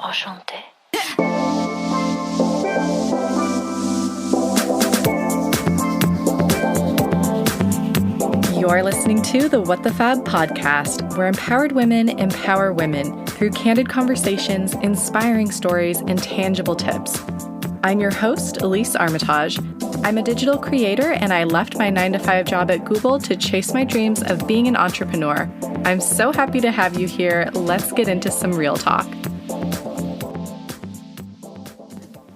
Enchanté. You're listening to the What the Fab podcast, where empowered women empower women through candid conversations, inspiring stories, and tangible tips. I'm your host, Elise Armitage. I'm a digital creator, and I left my 9-to-5 job at Google to chase my dreams of being an entrepreneur. I'm so happy to have you here. Let's get into some real talk.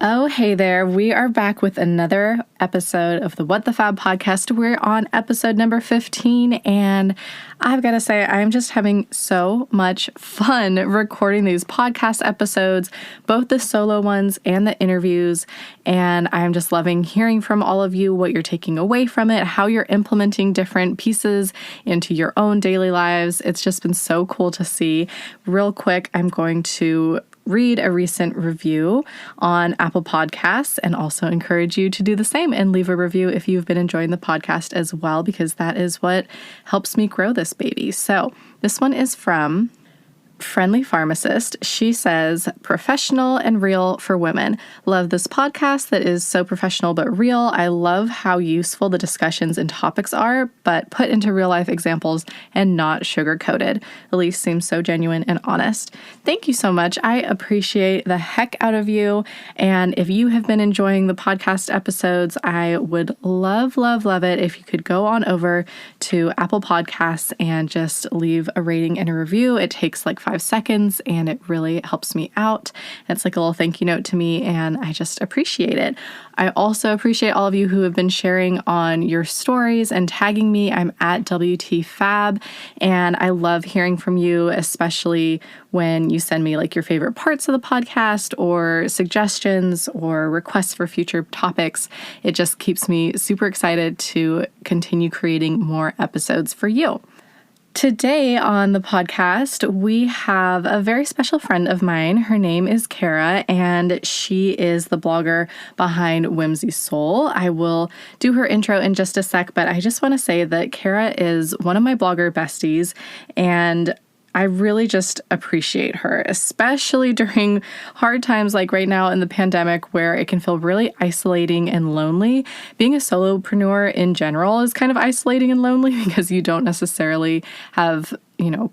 Oh, hey there. We are back with another episode of the What the Fab podcast. We're on episode number 15, and I've got to say, I'm just having so much fun recording these podcast episodes, both the solo ones and the interviews, and I'm just loving hearing from all of you what you're taking away from it, how you're implementing different pieces into your own daily lives. It's just been so cool to see. Real quick, I'm going to read a recent review on Apple Podcasts and also encourage you to do the same and leave a review if you've been enjoying the podcast as well, because that is what helps me grow this baby. So this one is from Friendly Pharmacist. She says, professional and real for women. Love this podcast that is so professional but real. I love how useful the discussions and topics are, but put into real life examples and not sugar-coated. Elise seems so genuine and honest. Thank you so much. I appreciate the heck out of you. And if you have been enjoying the podcast episodes, I would love, love, love it if you could go on over to Apple Podcasts and just leave a rating and a review. It takes like 5 seconds and it really helps me out. It's like a little thank you note to me, and I just appreciate it. I also appreciate all of you who have been sharing on your stories and tagging me. I'm at WTFab, and I love hearing from you, especially when you send me like your favorite parts of the podcast or suggestions or requests for future topics. It just keeps me super excited to continue creating more episodes for you. Today on the podcast, we have a very special friend of mine. Her name is Kara, and she is the blogger behind Whimsy Soul. I will do her intro in just a sec, but I just want to say that Kara is one of my blogger besties, and I really just appreciate her, especially during hard times like right now in the pandemic, where it can feel really isolating and lonely. Being a solopreneur in general is kind of isolating and lonely because you don't necessarily have,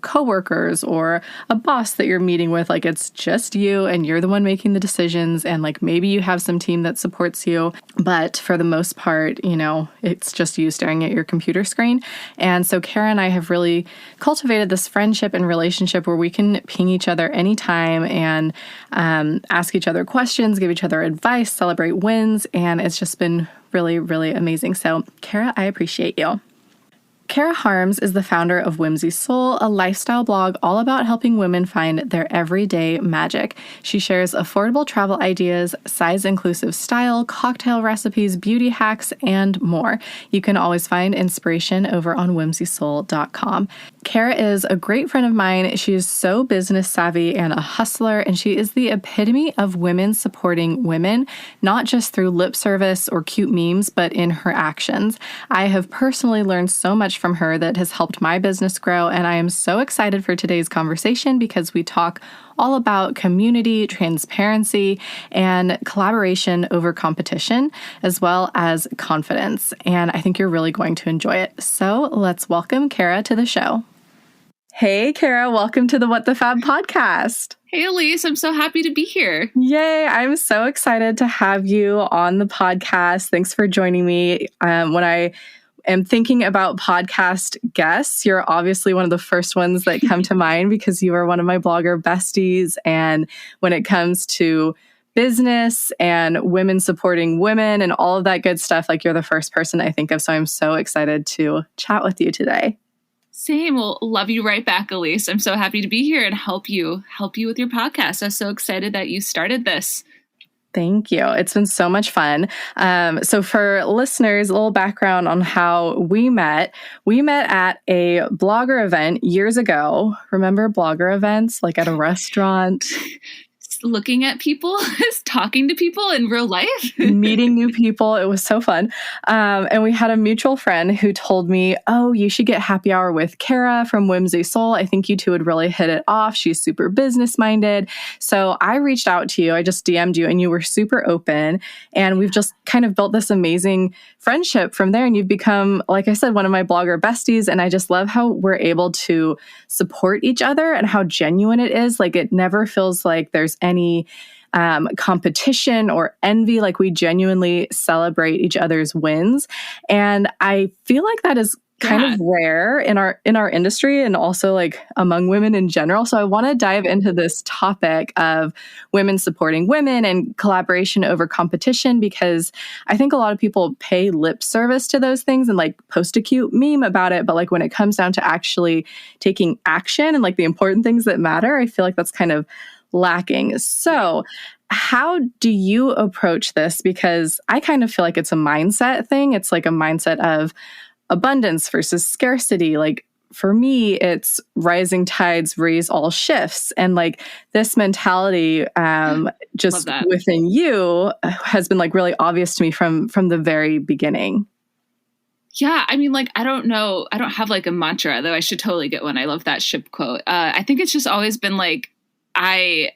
coworkers or a boss that you're meeting with. Like, it's just you and you're the one making the decisions, and like maybe you have some team that supports you, but for the most part, it's just you staring at your computer screen. And so Kara and I have really cultivated this friendship and relationship where we can ping each other anytime and ask each other questions, give each other advice, celebrate wins, and it's just been really, really amazing. So Kara, I appreciate you. Kara Harms is the founder of Whimsy Soul, a lifestyle blog all about helping women find their everyday magic. She shares affordable travel ideas, size-inclusive style, cocktail recipes, beauty hacks, and more. You can always find inspiration over on whimsysoul.com. Kara is a great friend of mine. She is so business savvy and a hustler, and she is the epitome of women supporting women, not just through lip service or cute memes, but in her actions. I have personally learned so much from her that has helped my business grow, and I am so excited for today's conversation because we talk all about community, transparency, and collaboration over competition, as well as confidence. And I think you're really going to enjoy it. So let's welcome Kara to the show. Hey, Kara, welcome to the What the Fab podcast. Hey, Elise, I'm so happy to be here. Yay, I'm so excited to have you on the podcast. Thanks for joining me. When I am thinking about podcast guests, you're obviously one of the first ones that come to mind because you are one of my blogger besties. And when it comes to business and women supporting women and all of that good stuff, like, you're the first person I think of. So I'm so excited to chat with you today. Same. Well, love you right back, Elise. I'm so happy to be here and help you with your podcast. I'm so excited that you started this. Thank you. It's been so much fun. So for listeners, a little background on how we met. We met at a blogger event years ago. Remember blogger events, like at a restaurant? is looking at people, is talking to people in real life. Meeting new people. It was so fun. And we had a mutual friend who told me, oh, you should get happy hour with Kara from Whimsy Soul. I think you two would really hit it off. She's super business minded. So I reached out to you. I just DM'd you and you were super open. And we've just kind of built this amazing friendship from there. And you've become, like I said, one of my blogger besties. And I just love how we're able to support each other and how genuine it is. Like it never feels like there's any competition or envy. Like we genuinely celebrate each other's wins. And I feel like that is kind of rare in our industry and also like among women in general. So I want to dive into this topic of women supporting women and collaboration over competition, because I think a lot of people pay lip service to those things and like post a cute meme about it. But like when it comes down to actually taking action and like the important things that matter, I feel like that's kind of lacking. So how do you approach this? Because I kind of feel like it's a mindset thing. It's like a mindset of abundance versus scarcity. Like for me, it's rising tides raise all shifts. And like this mentality just within you has been like really obvious to me from the very beginning. Yeah, I mean, like, I don't know. I don't have like a mantra, though I should totally get one. I love that ship quote. I think it's just always been like, I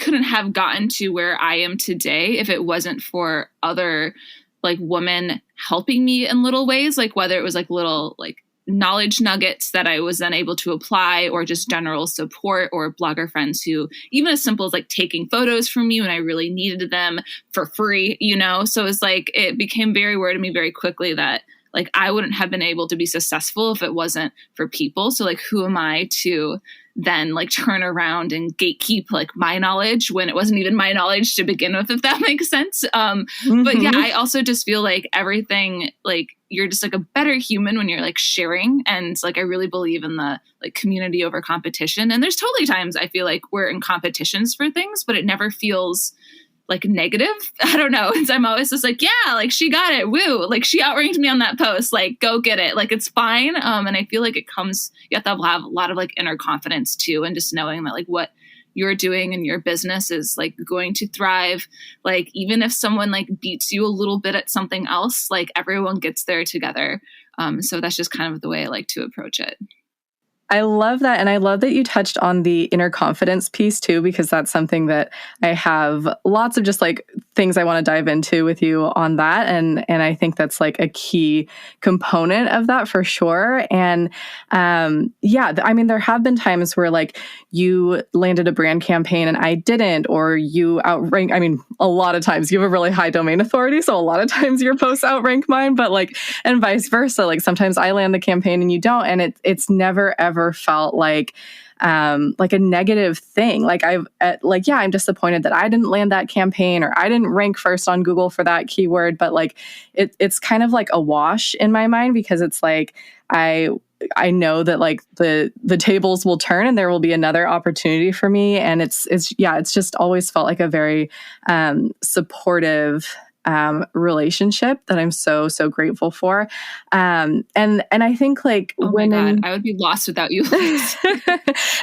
couldn't have gotten to where I am today if it wasn't for other like women helping me in little ways, like whether it was like little like knowledge nuggets that I was then able to apply, or just general support, or blogger friends who even as simple as like taking photos from me when I really needed them for free, you know? So it's like, it became very aware to me very quickly that like I wouldn't have been able to be successful if it wasn't for people. So like, who am I to then like turn around and gatekeep like my knowledge when it wasn't even my knowledge to begin with, if that makes sense. But yeah, I also just feel like everything, like you're just like a better human when you're like sharing. And like, I really believe in the like community over competition. And there's totally times I feel like we're in competitions for things, but it never feels like negative. I don't know. And so I'm always just like, yeah, like she got it. Woo. Like she outranked me on that post. Like go get it. Like it's fine. And I feel like it comes, you have to have a lot of like inner confidence too. And just knowing that like what you're doing in your business is like going to thrive. Like even if someone like beats you a little bit at something else, like everyone gets there together. So that's just kind of the way I like to approach it. I love that. And I love that you touched on the inner confidence piece too, because that's something that I have lots of just like things I want to dive into with you on that. And I think that's like a key component of that for sure. And yeah, I mean, there have been times where like you landed a brand campaign and I didn't, or you outrank. I mean, a lot of times you have a really high domain authority. So a lot of times your posts outrank mine, but like, and vice versa. Like sometimes I land the campaign and you don't. And it's never, ever felt like a negative thing. Like I'm disappointed that I didn't land that campaign or I didn't rank first on Google for that keyword. But like, it's kind of like a wash in my mind, because it's like, I know that like the tables will turn and there will be another opportunity for me. And it's just always felt like a very supportive relationship that I'm so grateful for. And I think like women, God, I would be lost without you.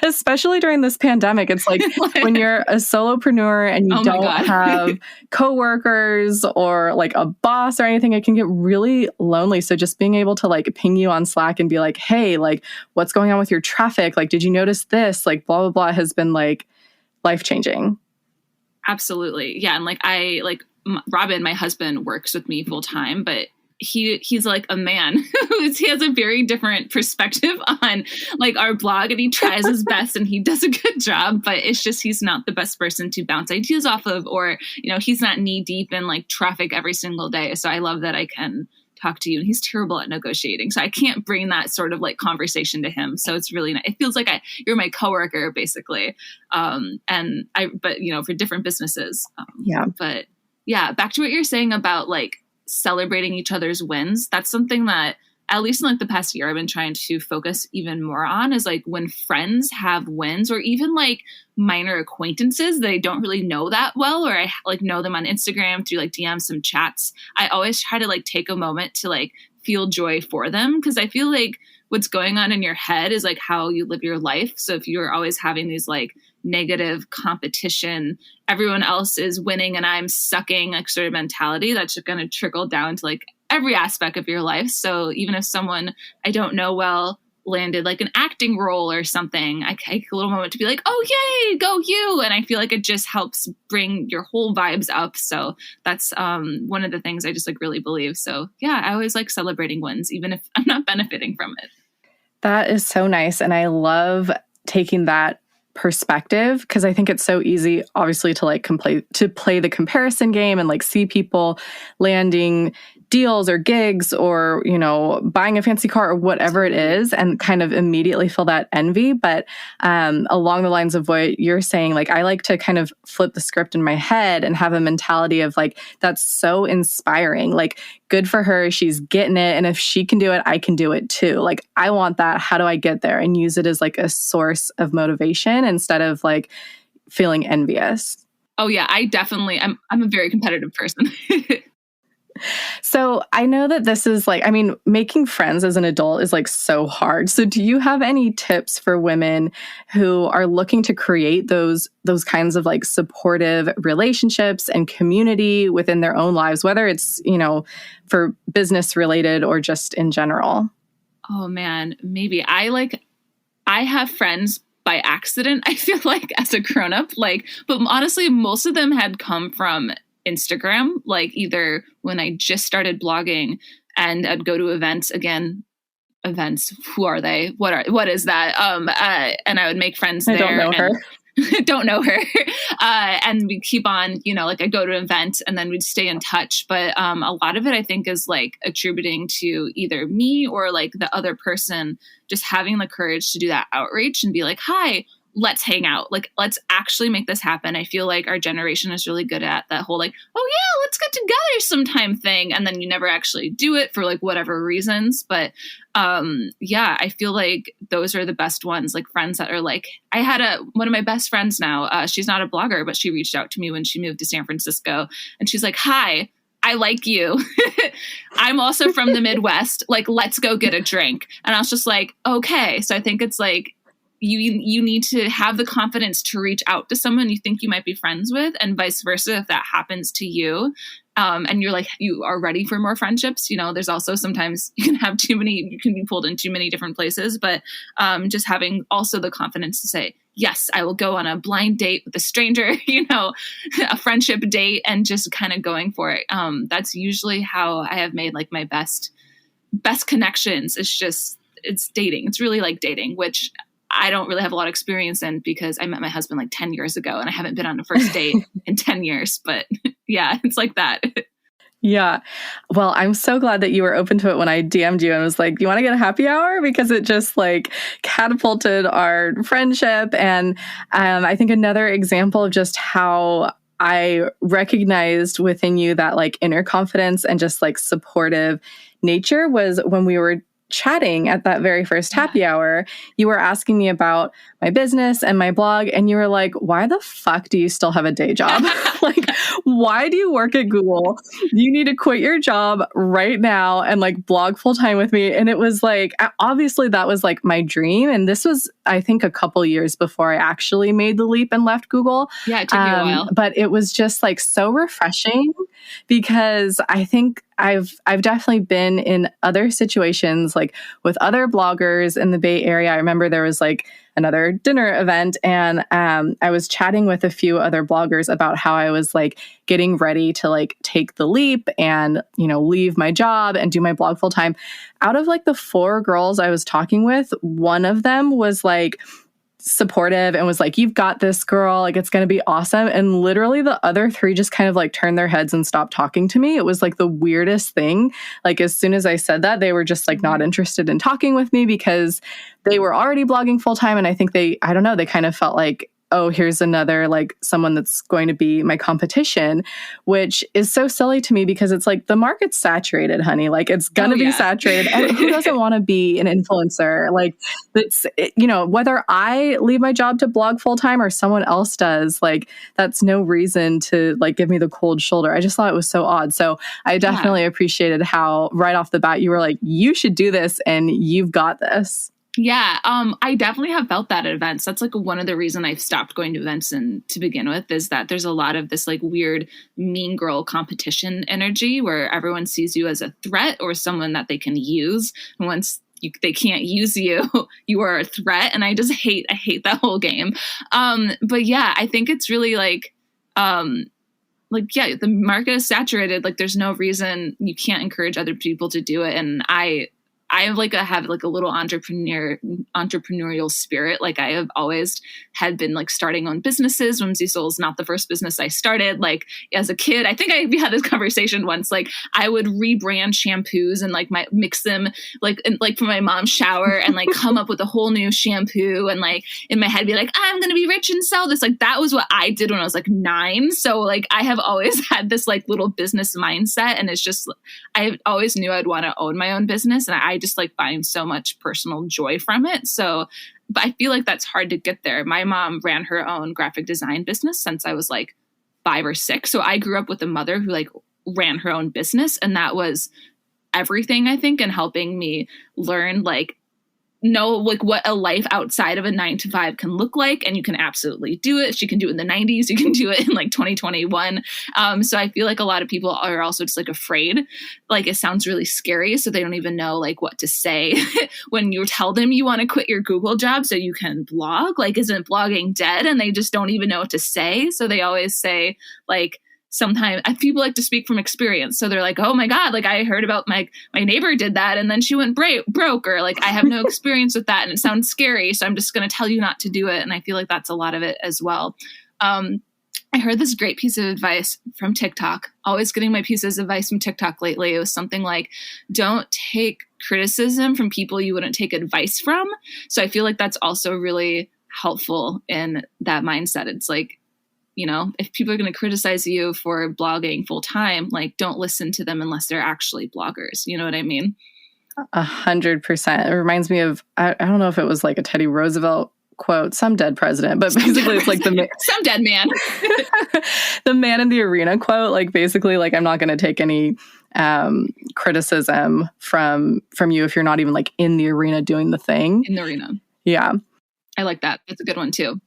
Especially during this pandemic. It's like when you're a solopreneur and you don't have coworkers or like a boss or anything, it can get really lonely. So just being able to like ping you on Slack and be like, hey, like what's going on with your traffic? Like, did you notice this? Like blah, blah, blah has been like life-changing. Absolutely. Yeah. And like Robin, my husband, works with me full time, but he's like a man he has a very different perspective on like our blog, and he tries his best and he does a good job, but it's just, he's not the best person to bounce ideas off of, or, you know, he's not knee deep in like traffic every single day. So I love that I can talk to you, and he's terrible at negotiating. So I can't bring that sort of like conversation to him. So it's really, it feels like you're my coworker basically. But you know, for different businesses. But yeah, back to what you're saying about like celebrating each other's wins. That's something that at least in like the past year, I've been trying to focus even more on, is like when friends have wins, or even like minor acquaintances that I don't really know that well, or I like know them on Instagram through like DMs, some chats. I always try to like take a moment to like feel joy for them, because I feel like what's going on in your head is like how you live your life. So if you're always having these like negative competition, everyone else is winning and I'm sucking, like sort of mentality that's going to trickle down to like every aspect of your life. So even if someone I don't know well landed like an acting role or something, I take a little moment to be like, oh, yay, go you. And I feel like it just helps bring your whole vibes up. So that's one of the things I just like really believe. So yeah, I always like celebrating wins, even if I'm not benefiting from it. That is so nice. And I love taking that perspective because I think it's so easy, obviously, to like play the comparison game and like see people landing deals or gigs or, you know, buying a fancy car or whatever it is and kind of immediately feel that envy. But along the lines of what you're saying, like I like to kind of flip the script in my head and have a mentality of like, that's so inspiring. Like, good for her. She's getting it. And if she can do it, I can do it too. Like, I want that. How do I get there? And use it as like a source of motivation instead of like feeling envious. Oh yeah, I'm a very competitive person. So I know that this is like, I mean, making friends as an adult is like so hard. So do you have any tips for women who are looking to create those kinds of like supportive relationships and community within their own lives, whether it's, you know, for business related or just in general? Oh man, maybe I have friends by accident, I feel like, as a grown-up, like, but honestly, most of them had come from Instagram, like either when I just started blogging and I'd go to events, who are they? What is that? And I would make friends there. I don't know her. Don't know her. And we keep on, you know, like I'd go to an event and then we'd stay in touch. But a lot of it, I think, is like attributing to either me or like the other person just having the courage to do that outreach and be like, hi, let's hang out. Like, let's actually make this happen. I feel like our generation is really good at that whole like, oh yeah, let's get together sometime thing. And then you never actually do it for like whatever reasons. But yeah, I feel like those are the best ones, like friends that are like, I had one of my best friends now, she's not a blogger, but she reached out to me when she moved to San Francisco and she's like, hi, I like you. I'm also from the Midwest. Like, let's go get a drink. And I was just like, okay. So I think it's like, you need to have the confidence to reach out to someone you think you might be friends with, and vice versa if that happens to you. And you're like, you are ready for more friendships. You know, there's also sometimes you can be pulled in too many different places, but just having also the confidence to say, yes, I will go on a blind date with a stranger, you know, a friendship date, and just kind of going for it. That's usually how I have made like my best connections. It's dating. It's really like dating, which I don't really have a lot of experience in because I met my husband like 10 years ago and I haven't been on a first date in 10 years. But yeah, it's like that. Yeah. Well, I'm so glad that you were open to it when I DM'd you and was like, do you want to get a happy hour? Because it just like catapulted our friendship. And I think another example of just how I recognized within you that like inner confidence and just like supportive nature was when we were chatting at that very first happy hour. You were asking me about my business and my blog, and you were like, why the fuck do you still have a day job? Like, why do you work at Google? You need to quit your job right now and like blog full time with me. And it was like, obviously that was like my dream. And this was, I think, a couple years before I actually made the leap and left Google. Yeah, it took me a while. But it was just like so refreshing because I think I've definitely been in other situations, like with other bloggers in the Bay Area. I remember there was like another dinner event, and I was chatting with a few other bloggers about how I was like getting ready to like take the leap and, you know, leave my job and do my blog full time. Out of like the 4 girls I was talking with, one of them was like supportive and was like, you've got this, girl, like it's going to be awesome. And literally the other 3 just kind of like turned their heads and stopped talking to me. It was like the weirdest thing. Like as soon as I said that, they were just like not interested in talking with me because they were already blogging full time. And I think they kind of felt like, oh, here's another like someone that's going to be my competition, which is so silly to me because it's like the market's saturated, honey. Like it's going to be saturated. And who doesn't want to be an influencer? Like it's, you know, whether I leave my job to blog full time or someone else does, like that's no reason to like give me the cold shoulder. I just thought it was so odd. So I definitely appreciated how right off the bat you were like, you should do this and you've got this. Yeah, I definitely have felt that at events. That's like one of the reasons I've stopped going to events and to begin with is that there's a lot of this like weird mean girl competition energy where everyone sees you as a threat or someone that they can use. And once they can't use you, you are a threat. And I hate that whole game. But yeah, I think it's really yeah, the market is saturated. Like there's no reason you can't encourage other people to do it. And I have a little entrepreneurial spirit. Like I have always had been like starting on businesses. Whimsy Soul is not the first business I started. Like as a kid, I think we had this conversation once. Like I would rebrand shampoos and like mix them from my mom's shower and like come up with a whole new shampoo and like in my head be like, I'm gonna be rich and sell this. Like that was what I did when I was like 9. So like I have always had this like little business mindset, and it's just I always knew I'd want to own my own business, and I just like find so much personal joy from it. So, but I feel like that's hard to get there. My mom ran her own graphic design business since I was like 5 or 6. So I grew up with a mother who like ran her own business, and that was everything, I think, in helping me learn know like what a life outside of a 9-to-5 can look like. And you can absolutely do it. She can do it in the 90s. You can do it in like 2021. So I feel like a lot of people are also just like afraid, like it sounds really scary. So they don't even know like what to say when you tell them you want to quit your Google job so you can blog. Like, isn't blogging dead? And they just don't even know what to say. So they always say like, sometimes people like to speak from experience. So they're like, oh my God, like I heard about my neighbor did that and then she went broke, or like I have no experience with that and it sounds scary. So I'm just going to tell you not to do it. And I feel like that's a lot of it as well. I heard this great piece of advice from TikTok, always getting my pieces of advice from TikTok lately. It was something like, don't take criticism from people you wouldn't take advice from. So I feel like that's also really helpful in that mindset. It's like, you know, if people are going to criticize you for blogging full time, like don't listen to them unless they're actually bloggers. You know what I mean? 100%. It reminds me of, I don't know if it was like a Teddy Roosevelt quote, some dead president, but basically it's like some dead man, the man in the arena quote, like basically like, I'm not going to take any criticism from you if you're not even like in the arena doing the thing. In the arena. Yeah. I like that. That's a good one too.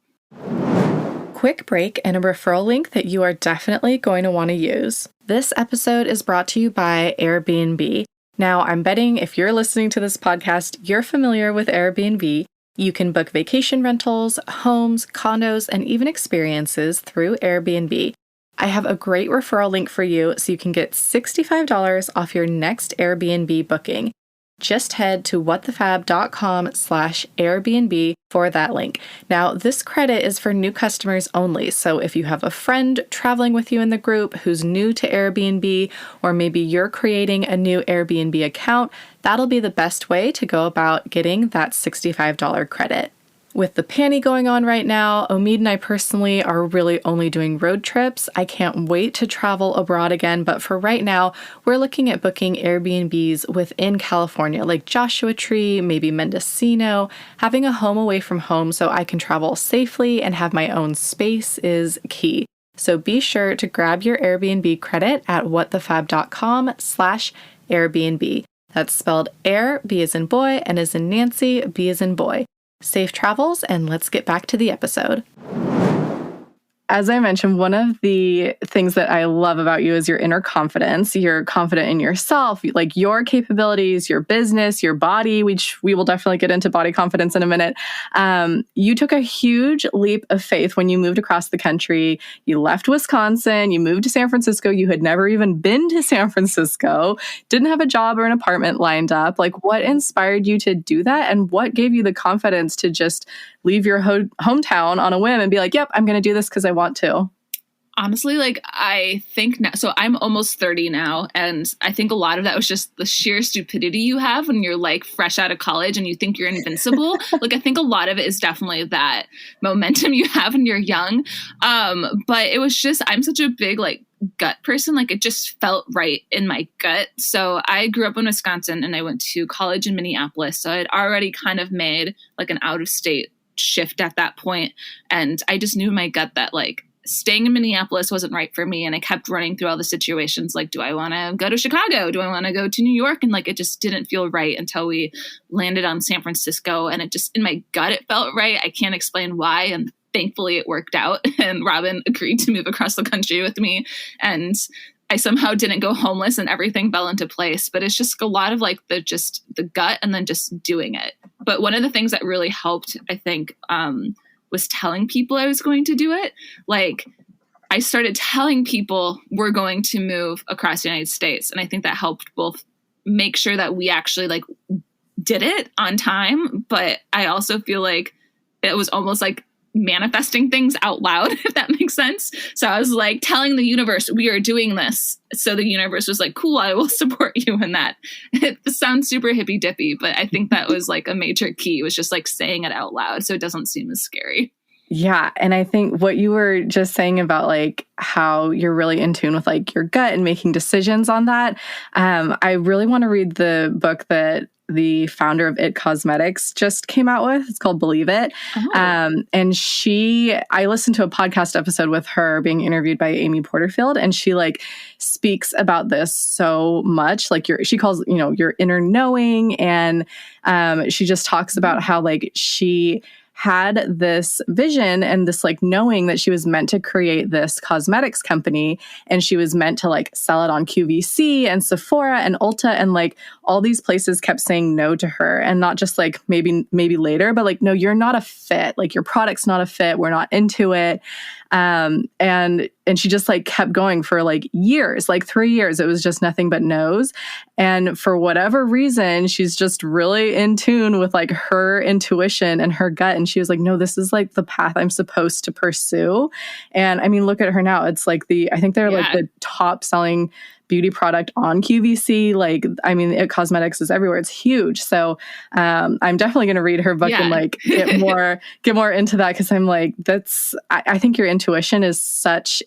Quick break and a referral link that you are definitely going to want to use. This episode is brought to you by Airbnb. Now, I'm betting if you're listening to this podcast, you're familiar with Airbnb. You can book vacation rentals, homes, condos, and even experiences through Airbnb. I have a great referral link for you so you can get $65 off your next Airbnb booking. Just head to whatthefab.com/Airbnb for that link. Now, this credit is for new customers only. So if you have a friend traveling with you in the group who's new to Airbnb, or maybe you're creating a new Airbnb account, that'll be the best way to go about getting that $65 credit. With the panty going on right now, Omid and I personally are really only doing road trips. I can't wait to travel abroad again, but for right now, we're looking at booking Airbnbs within California, like Joshua Tree, maybe Mendocino. Having a home away from home so I can travel safely and have my own space is key. So be sure to grab your Airbnb credit at whatthefab.com/Airbnb. That's spelled air, B as in boy, and as in Nancy, B as in boy. Safe travels, and let's get back to the episode. As I mentioned, one of the things that I love about you is your inner confidence. You're confident in yourself, like your capabilities, your business, your body, which we will definitely get into body confidence in a minute. You took a huge leap of faith when you moved across the country. You left Wisconsin, you moved to San Francisco. You had never even been to San Francisco, didn't have a job or an apartment lined up. Like, what inspired you to do that? And what gave you the confidence to just leave your hometown on a whim and be like, yep, I'm going to do this because I want to? Honestly, like I think now, so I'm almost 30 now. And I think a lot of that was just the sheer stupidity you have when you're like fresh out of college and you think you're invincible. Like, I think a lot of it is definitely that momentum you have when you're young. But it was just, I'm such a big like gut person. Like it just felt right in my gut. So I grew up in Wisconsin and I went to college in Minneapolis. So I'd already kind of made like an out of state shift at that point. And I just knew in my gut that like staying in Minneapolis wasn't right for me. And I kept running through all the situations. Like, do I want to go to Chicago? Do I want to go to New York? And like, it just didn't feel right until we landed on San Francisco. And it just, in my gut, it felt right. I can't explain why. And thankfully it worked out. And Robin agreed to move across the country with me. And I somehow didn't go homeless and everything fell into place. But it's just a lot of like the gut and then just doing it. But one of the things that really helped, I think, was telling people I was going to do it. Like, I started telling people we're going to move across the United States. And I think that helped both make sure that we actually like did it on time. But I also feel like it was almost like manifesting things out loud, if that makes sense. So I was like telling the universe, we are doing this. So the universe was like, cool, I will support you in that. It sounds super hippy dippy, but I think that was like a major key. It was just like saying it out loud so it doesn't seem as scary. Yeah. And I think what you were just saying about like how you're really in tune with like your gut and making decisions on that. I really want to read the book that the founder of It Cosmetics just came out with. It's called Believe It. Oh. And I listened to a podcast episode with her being interviewed by Amy Porterfield, and she like speaks about this so much. Like she calls, your inner knowing. And she just talks about how like she had this vision and this like knowing that she was meant to create this cosmetics company, and she was meant to like sell it on QVC and Sephora and Ulta, and like all these places kept saying no to her, and not just like maybe later, but like, no, you're not a fit. Like your product's not a fit. We're not into it. And she just like kept going for like years, like 3 years. It was just nothing but no's. And for whatever reason, she's just really in tune with like her intuition and her gut. And she was like, no, this is like the path I'm supposed to pursue. And I mean, look at her now. It's like I think they're like the top selling beauty product on QVC. Like, I mean, It Cosmetics is everywhere. It's huge. So I'm definitely going to read her book and like get more into that, because I'm like, I think your intuition is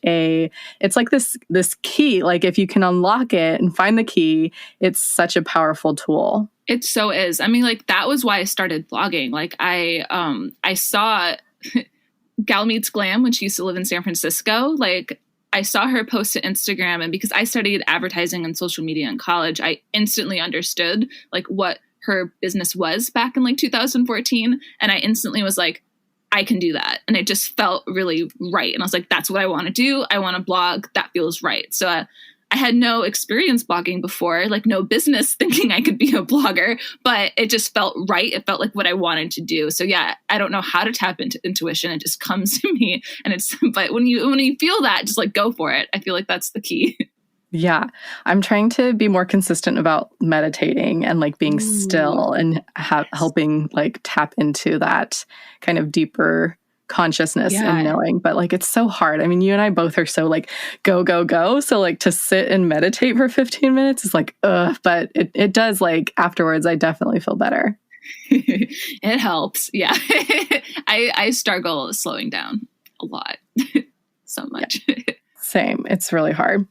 it's like this key. Like if you can unlock it and find the key, it's such a powerful tool. It so is. I mean, like that was why I started blogging. Like I saw Gal Meets Glam when she used to live in San Francisco. Like I saw her post to Instagram, and because I studied advertising and social media in college, I instantly understood like what her business was back in like 2014. And I instantly was like, I can do that. And it just felt really right. And I was like, that's what I want to do. I want to blog. That feels right. So I had no experience blogging before, like no business thinking I could be a blogger, but it just felt right. It felt like what I wanted to do. So yeah, I don't know how to tap into intuition. It just comes to me. And but when you feel that, just like go for it. I feel like that's the key. Yeah. I'm trying to be more consistent about meditating and like being still and helping like tap into that kind of deeper consciousness and knowing. But like, it's so hard. I mean, you and I both are so like go, go, go. So like to sit and meditate for 15 minutes is like, but it does like afterwards, I definitely feel better. It helps. Yeah. I struggle slowing down a lot. So much. Yeah. Same. It's really hard.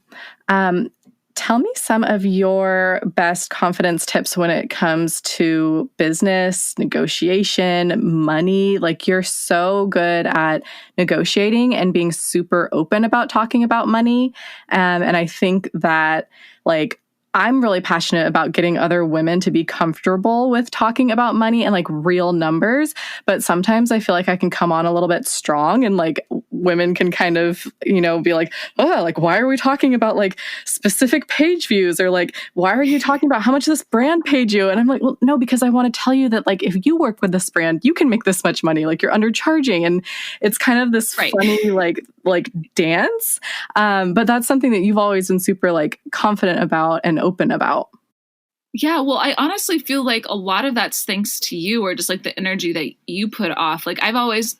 Tell me some of your best confidence tips when it comes to business, negotiation, money. Like you're so good at negotiating and being super open about talking about money. And I think that like I'm really passionate about getting other women to be comfortable with talking about money and like real numbers. But sometimes I feel like I can come on a little bit strong, and like women can kind of, be like, oh, like, why are we talking about like specific page views? Or like, why are you talking about how much this brand paid you? And I'm like, well, no, because I want to tell you that like, if you work with this brand, you can make this much money. Like you're undercharging. And it's kind of this funny, like dance. But that's something that you've always been super like confident about and open about. Yeah, well, I honestly feel like a lot of that's thanks to you, or just like the energy that you put off. Like I always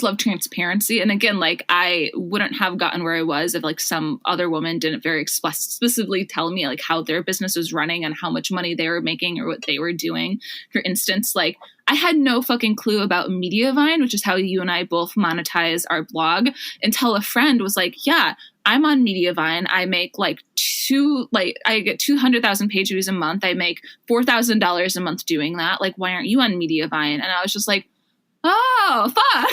loved transparency. And again, like I wouldn't have gotten where I was if like some other woman didn't very explicitly tell me like how their business was running and how much money they were making or what they were doing. For instance, like I had no fucking clue about Mediavine, which is how you and I both monetize our blog, until a friend was like, yeah, I'm on Mediavine. I make I get 200,000 page views a month. I make $4,000 a month doing that. Like, why aren't you on Mediavine? And I was just like, oh, fuck.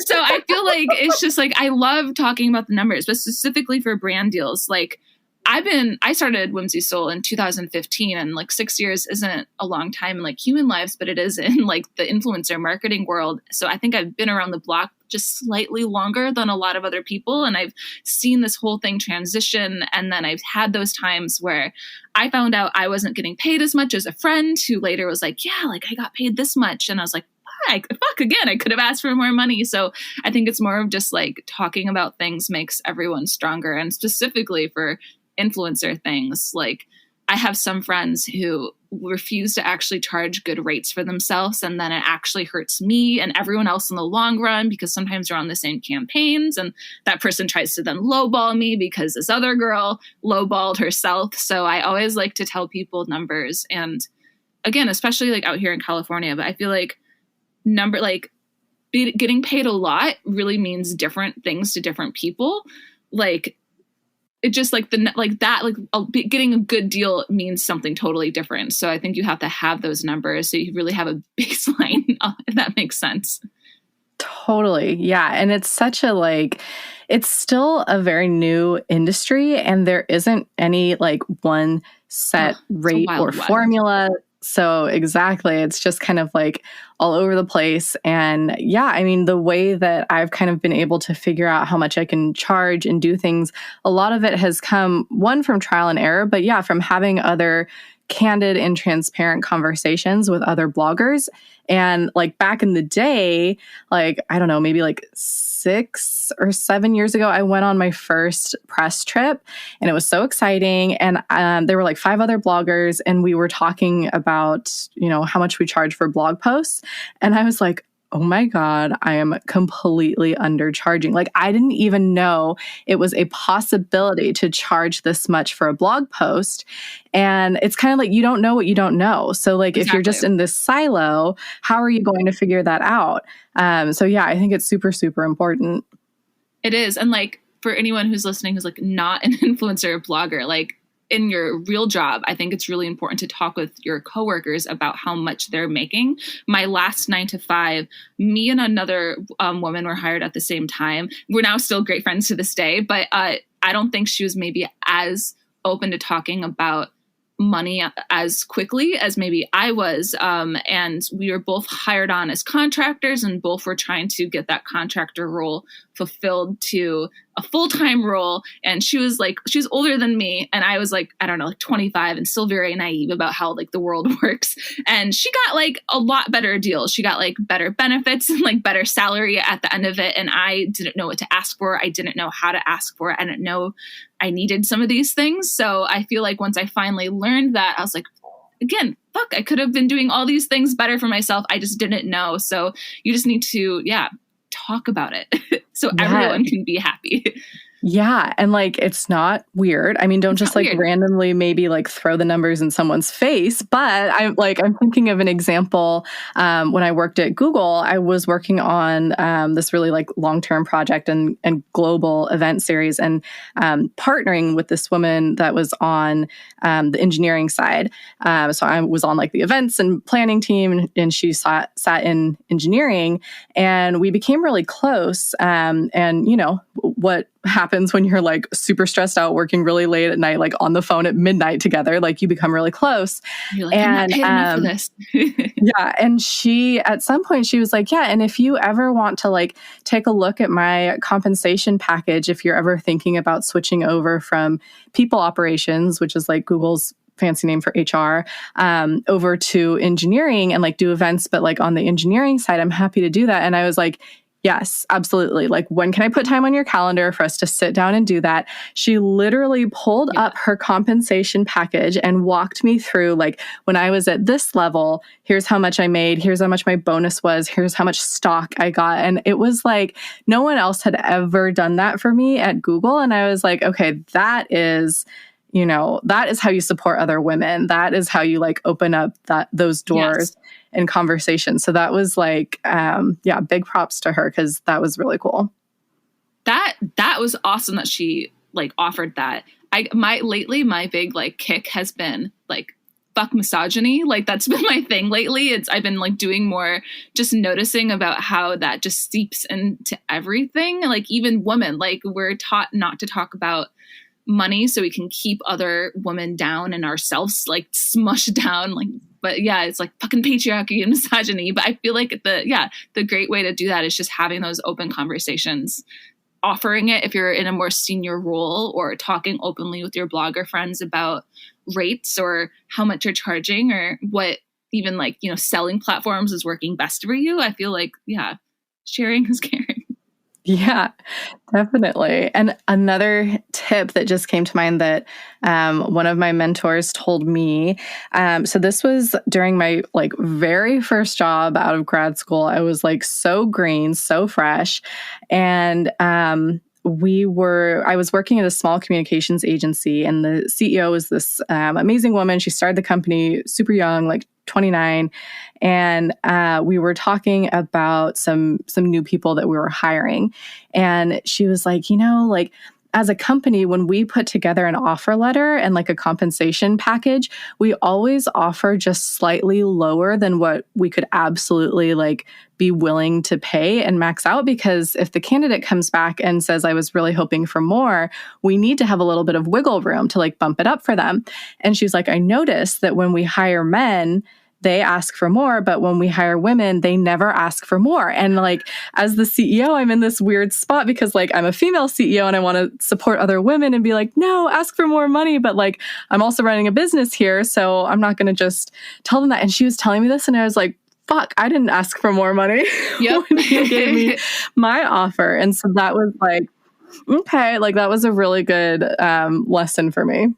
So I feel like it's just like, I love talking about the numbers, but specifically for brand deals, like I started Whimsy Soul in 2015, and like 6 years isn't a long time in like human lives, but it is in like the influencer marketing world. So I think I've been around the block just slightly longer than a lot of other people. And I've seen this whole thing transition. And then I've had those times where I found out I wasn't getting paid as much as a friend who later was like, yeah, like I got paid this much. And I was like, fuck again, I could have asked for more money. So I think it's more of just like talking about things makes everyone stronger. And specifically for influencer things, like I have some friends who refuse to actually charge good rates for themselves, and then it actually hurts me and everyone else in the long run, because sometimes we're on the same campaigns and that person tries to then lowball me because this other girl lowballed herself. So I always like to tell people numbers. And again, especially like out here in California, but I feel like getting paid a lot really means different things to different people. Like it just like getting a good deal means something totally different. So I think you have to have those numbers so you really have a baseline, if that makes sense. Totally. Yeah. And it's such a it's still a very new industry, and there isn't any like one set rate or formula. So exactly. It's just kind of like all over the place. And yeah, I mean, the way that I've kind of been able to figure out how much I can charge and do things, a lot of it has come, one, from trial and error, but yeah, from having other candid and transparent conversations with other bloggers. And like back in the day, like, I don't know, maybe like 6 or 7 years ago, I went on my first press trip, and it was so exciting. And there were like 5 other bloggers, and we were talking about, how much we charge for blog posts. And I was like, oh my God, I am completely undercharging. Like, I didn't even know it was a possibility to charge this much for a blog post. And it's kind of like, you don't know what you don't know. So like, If you're just in this silo, how are you going to figure that out? So yeah, I think it's super, super important. It is. And like, for anyone who's listening, who's like not an influencer or blogger, like in your real job, I think it's really important to talk with your coworkers about how much they're making. My last 9 to 5, me and another woman were hired at the same time. We're now still great friends to this day, but I don't think she was maybe as open to talking about money as quickly as maybe I was. And we were both hired on as contractors, and both were trying to get that contractor role fulfilled to a full-time role. And she was older than me, and I was like, I don't know, like 25 and still very naive about how like the world works. And she got like a lot better deals. She got like better benefits and like better salary at the end of it. And I didn't know what to ask for. I didn't know how to ask for it. I didn't know I needed some of these things. So I feel like once I finally learned that, I was like, again, fuck, I could have been doing all these things better for myself. I just didn't know. So you just need to, talk about it so everyone can be happy. Yeah. And like, it's not weird. I mean, don't just like randomly maybe like throw the numbers in someone's face. But I'm thinking of an example. When I worked at Google, I was working on this really like long-term project and global event series, and partnering with this woman that was on the engineering side. So I was on like the events and planning team, and she sat in engineering, and we became really close. And what happens when you're like super stressed out, working really late at night, like on the phone at midnight together, like you become really close. You're like, I'm not paid enough for this. Yeah. And at some point she was like, yeah, and if you ever want to like take a look at my compensation package, if you're ever thinking about switching over from people operations, which is like Google's fancy name for HR, over to engineering and like do events, but like on the engineering side, I'm happy to do that. And I was like, yes, absolutely. Like, when can I put time on your calendar for us to sit down and do that? She literally pulled up her compensation package and walked me through, like, when I was at this level, here's how much I made, here's how much my bonus was, here's how much stock I got. And it was like, no one else had ever done that for me at Google. And I was like, okay, that is how you support other women. That is how you like open up those doors in conversation. So that was like, big props to her, because that was really cool. That was awesome that she like offered that. My big like kick has been like fuck misogyny. Like that's been my thing lately. I've been like doing more, just noticing about how that just seeps into everything. Like even women, like we're taught not to talk about money so we can keep other women down and ourselves like smushed down. Like, but yeah, it's like fucking patriarchy and misogyny. But I feel like the great way to do that is just having those open conversations, offering it if you're in a more senior role, or talking openly with your blogger friends about rates or how much you're charging, or what even like, you know, selling platforms is working best for you. I feel like, yeah, sharing is caring. Yeah, definitely. And another tip that just came to mind that one of my mentors told me. So this was during my like very first job out of grad school. I was like so green, so fresh. And I was working at a small communications agency, and the CEO was this amazing woman. She started the company super young, like 29. And we were talking about some new people that we were hiring. And she was like, you know, like as a company, when we put together an offer letter and like a compensation package, we always offer just slightly lower than what we could absolutely like be willing to pay and max out. Because if the candidate comes back and says, I was really hoping for more, we need to have a little bit of wiggle room to like bump it up for them. And she's like, I noticed that when we hire men, they ask for more, but when we hire women, they never ask for more. And like, as the CEO, I'm in this weird spot because like, I'm a female CEO and I want to support other women and be like, no, ask for more money. But like, I'm also running a business here, so I'm not going to just tell them that. And she was telling me this and I was like, fuck, I didn't ask for more money when you gave me my offer. And so that was like, okay, like that was a really good lesson for me.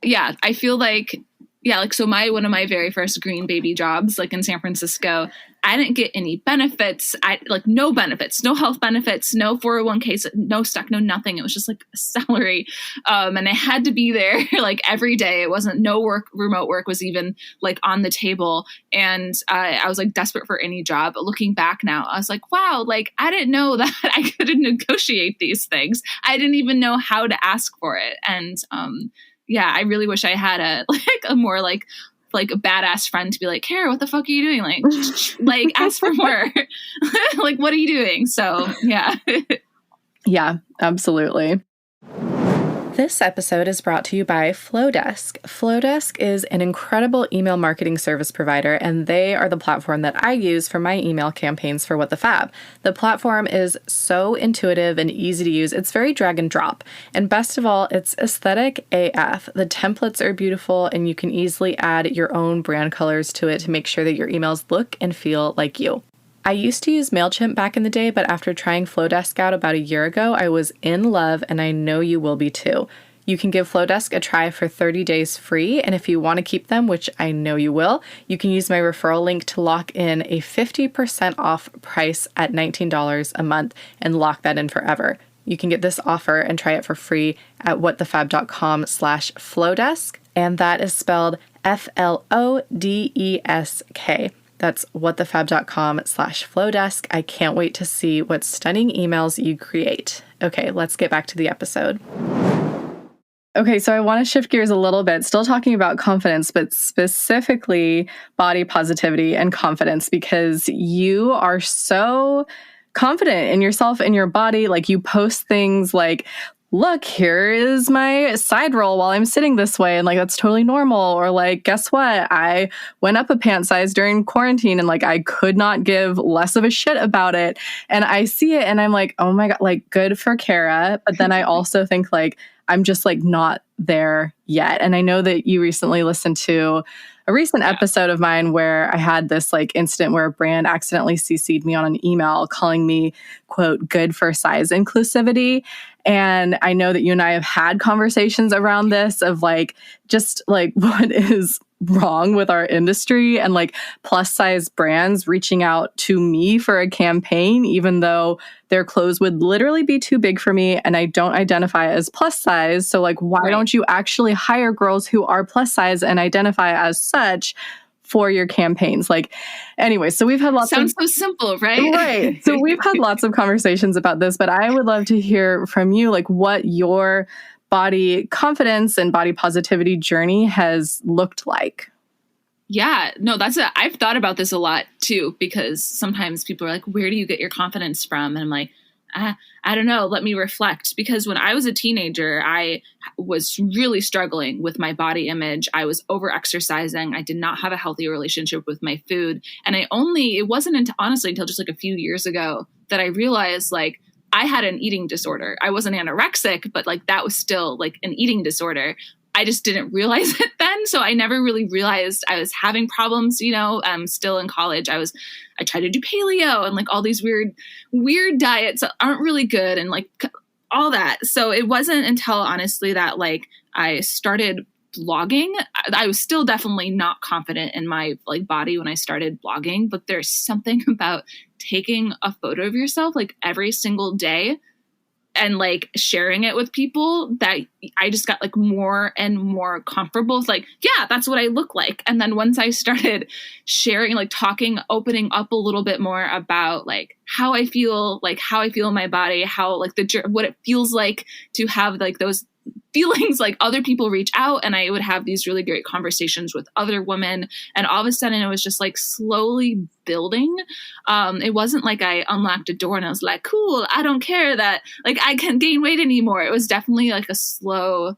Yeah, I feel like, yeah, like so one of my very first green baby jobs, like in San Francisco, I didn't get any benefits. No benefits, no health benefits, no 401k, no stock, no nothing. It was just like a salary. And I had to be there like every day. It wasn't remote work was even like on the table. And I was like desperate for any job. But looking back now, I was like, wow, like I didn't know that I could negotiate these things. I didn't even know how to ask for it. And yeah, I really wish I had a more like a badass friend to be like, Kara, what the fuck are you doing? Like ask for more. Like, what are you doing? So yeah. Yeah, absolutely. This episode is brought to you by Flowdesk. Flowdesk is an incredible email marketing service provider, and they are the platform that I use for my email campaigns for What the Fab. The platform is so intuitive and easy to use. It's very drag and drop. And best of all, it's aesthetic AF. The templates are beautiful, and you can easily add your own brand colors to it to make sure that your emails look and feel like you. I used to use MailChimp back in the day, but after trying Flowdesk out about a year ago, I was in love, and I know you will be too. You can give Flowdesk a try for 30 days free, and if you want to keep them, which I know you will, you can use my referral link to lock in a 50% off price at $19 a month and lock that in forever. You can get this offer and try it for free at whatthefab.com/Flowdesk, and that is spelled FLODESK. That's whatthefab.com/Flowdesk. I can't wait to see what stunning emails you create. Okay, let's get back to the episode. Okay, so I want to shift gears a little bit, still talking about confidence, but specifically body positivity and confidence, because you are so confident in yourself and your body. Like you post things like, look, here is my side roll while I'm sitting this way. And like, that's totally normal. Or like, guess what? I went up a pant size during quarantine and like, I could not give less of a shit about it. And I see it and I'm like, oh my God, like good for Kara. But then I also think like, I'm just like not there yet. And I know that you recently listened to a recent episode of mine where I had this like incident where a brand accidentally CC'd me on an email calling me, quote, good for size inclusivity. And I know that you and I have had conversations around this of like, just like what is wrong with our industry and like plus size brands reaching out to me for a campaign, even though their clothes would literally be too big for me and I don't identify as plus size. So like, why don't you actually hire girls who are plus size and identify as such for your campaigns? Like, anyway, so we've had lots Sounds so simple, right? Right. So we've had lots of conversations about this, but I would love to hear from you, like what your body confidence and body positivity journey has looked like. Yeah, no, I've thought about this a lot too, because sometimes people are like, where do you get your confidence from? And I'm like, I don't know. Let me reflect. Because when I was a teenager, I was really struggling with my body image. I was over exercising. I did not have a healthy relationship with my food. And it wasn't honestly until just like a few years ago that I realized like I had an eating disorder. I wasn't anorexic, but like that was still like an eating disorder. I just didn't realize it then. So I never really realized I was having problems, still in college. I tried to do paleo and like all these weird diets that aren't really good and like all that. So it wasn't until honestly that like I started blogging. I was still definitely not confident in my like body when I started blogging, but there's something about taking a photo of yourself like every single day and like sharing it with people that I just got like more and more comfortable with like, yeah, that's what I look like. And then once I started sharing, like talking, opening up a little bit more about like how I feel in my body, how like what it feels like to have like those feelings, like other people reach out and I would have these really great conversations with other women. And all of a sudden it was just like slowly building. It wasn't like I unlocked a door and I was like, cool, I don't care that like I can't gain weight anymore. It was definitely like a slow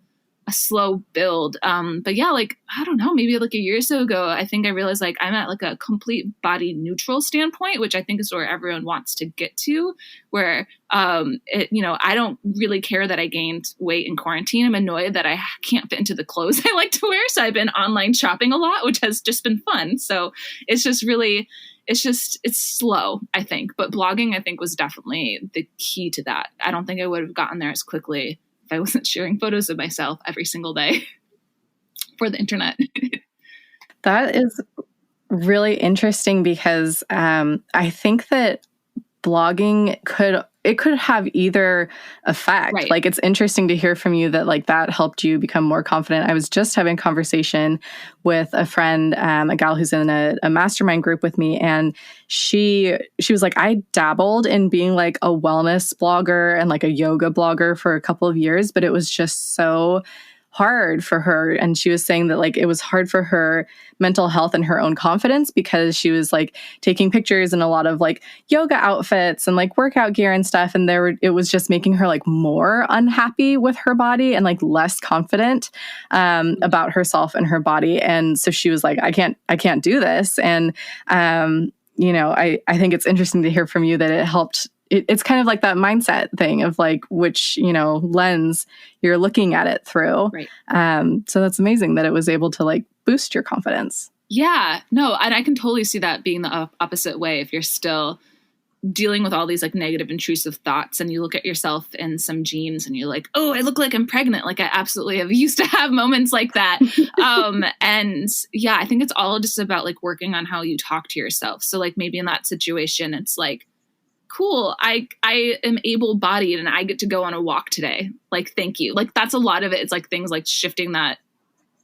build. But yeah, like, I don't know, maybe like a year or so ago, I think I realized like I'm at like a complete body neutral standpoint, which I think is where everyone wants to get to, where, I don't really care that I gained weight in quarantine. I'm annoyed that I can't fit into the clothes I like to wear. So I've been online shopping a lot, which has just been fun. So it's slow, I think. But blogging, I think, was definitely the key to that. I don't think I would have gotten there as quickly I wasn't sharing photos of myself every single day for the internet. That is really interesting because I think that blogging could have either effect. Right. Like, it's interesting to hear from you that like that helped you become more confident. I was just having a conversation with a friend, a gal who's in a mastermind group with me, and she was like, I dabbled in being like a wellness blogger and like a yoga blogger for a couple of years, but it was just so hard for her. And she was saying that like it was hard for her mental health and her own confidence because she was like taking pictures in a lot of like yoga outfits and like workout gear and stuff. And it was just making her like more unhappy with her body and like less confident about herself and her body. And so she was like, I can't do this. And, I think it's interesting to hear from you that it helped. It's kind of like that mindset thing of like which, lens you're looking at it through. Right. So that's amazing that it was able to like boost your confidence. Yeah, no, and I can totally see that being the opposite way. If you're still dealing with all these like negative intrusive thoughts and you look at yourself in some jeans and you're like, oh, I look like I'm pregnant. Like I absolutely have used to have moments like that. And yeah, I think it's all just about like working on how you talk to yourself. So like maybe in that situation, it's like, cool, I am able-bodied and I get to go on a walk today. Like, thank you. Like, that's a lot of it. It's like things like shifting that,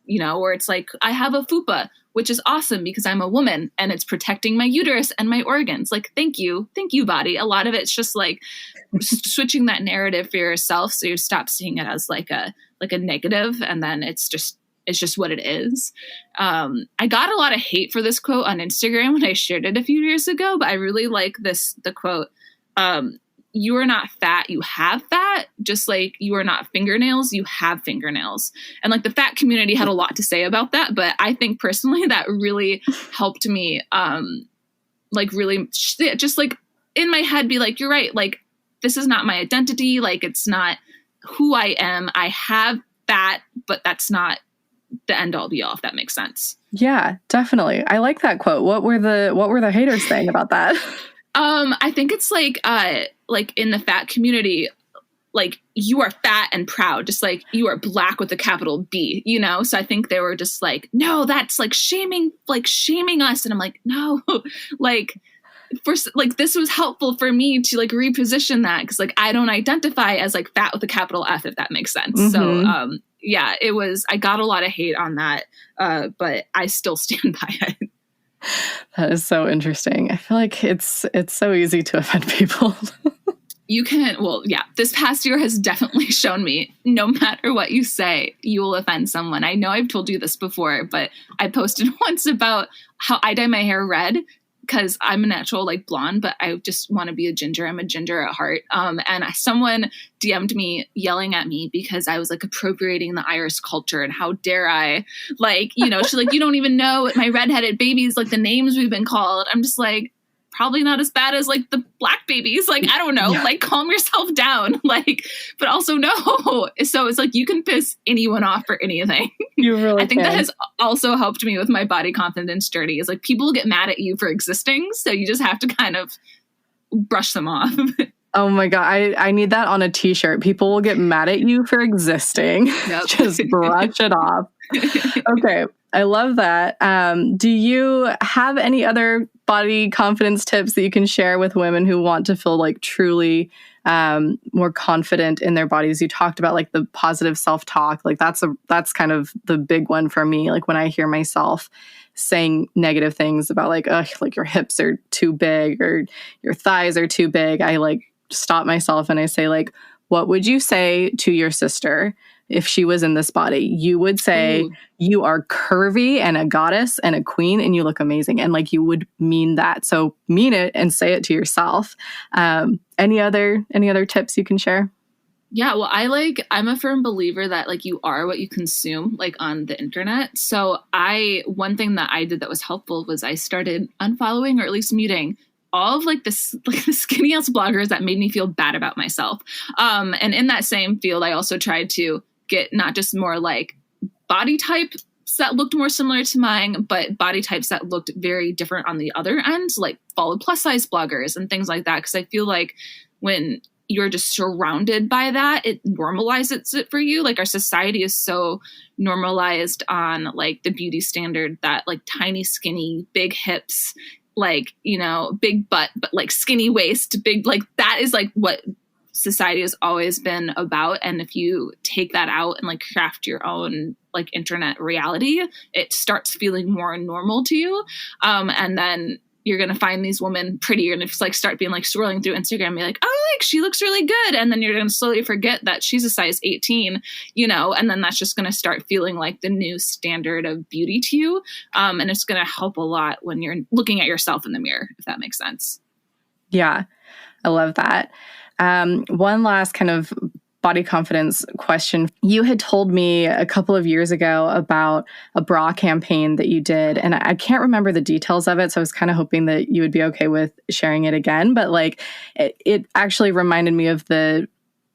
where it's like, I have a fupa, which is awesome because I'm a woman and it's protecting my uterus and my organs. Like, thank you, body. A lot of it's just like switching that narrative for yourself. So you stop seeing it as like a negative. And then it's just what it is. I got a lot of hate for this quote on Instagram when I shared it a few years ago, but I really like the quote. You are not fat, you have fat, just like you are not fingernails, you have fingernails. And like the fat community had a lot to say about that, but I think personally that really helped me, like really just like in my head be like, you're right, like this is not my identity, like it's not who I am. I have fat, but that's not the end all be all, if that makes sense. Yeah, definitely. I like that quote. What were the haters saying about that? I think it's like in the fat community, like you are fat and proud, just like you are black with a capital B, So I think they were just like, no, that's like shaming us. And I'm like, no, like this was helpful for me to like reposition that. Cause like, I don't identify as like fat with a capital F, if that makes sense. Mm-hmm. So, yeah, I got a lot of hate on that. But I still stand by it. That is so interesting. I feel like it's so easy to offend people. You can, well, yeah, this past year has definitely shown me no matter what you say, you will offend someone. I know I've told you this before, but I posted once about how I dye my hair red because I'm a natural like blonde, but I just want to be a ginger. I'm a ginger at heart. And someone DM'd me yelling at me because I was like appropriating the Irish culture and how dare I, like, you know, she's like, you don't even know what my redheaded babies, like the names we've been called. I'm just like, probably not as bad as like the black babies. Like, I don't know, like calm yourself down. Like, but also no. So it's like, you can piss anyone off for anything. You really I think can. that has also helped me with my body confidence journey is like people get mad at you for existing. So you just have to kind of brush them off. Oh my God. I need that on a t-shirt. People will get mad at you for existing. Yep. Just brush it off. Okay. I love that. Do you have any other body confidence tips that you can share with women who want to feel like truly more confident in their bodies? You talked about like the positive self-talk. Like that's kind of the big one for me. Like when I hear myself saying negative things about like, ugh, like your hips are too big or your thighs are too big, I like stop myself and I say like, what would you say to your sister if she was in this body? You would say, ooh, you are curvy and a goddess and a queen and you look amazing. And like, you would mean that. So mean it and say it to yourself. Any other tips you can share? Yeah, well, I'm a firm believer that like you are what you consume like on the internet. So one thing that I did that was helpful was I started unfollowing or at least muting all of like the skinny ass bloggers that made me feel bad about myself. And in that same field, I also tried to get not just more like body types that looked more similar to mine, but body types that looked very different on the other end, like follow plus size bloggers and things like that. Cause I feel like when you're just surrounded by that, it normalizes it for you. Like our society is so normalized on like the beauty standard that like tiny, skinny, big hips, like, you know, big butt, but like skinny waist, big, like that is like what society has always been about. And if you take that out and like craft your own like internet reality, it starts feeling more normal to you. And then you're going to find these women prettier and it's like start being like scrolling through Instagram and be like, oh, like she looks really good. And then you're going to slowly forget that she's a size 18, you know, and then that's just going to start feeling like the new standard of beauty to you. And it's going to help a lot when you're looking at yourself in the mirror, if that makes sense. Yeah, I love that. One last kind of body confidence question. You had told me a couple of years ago about a bra campaign that you did, and I can't remember the details of it. So I was kind of hoping that you would be okay with sharing it again. But like, it actually reminded me of the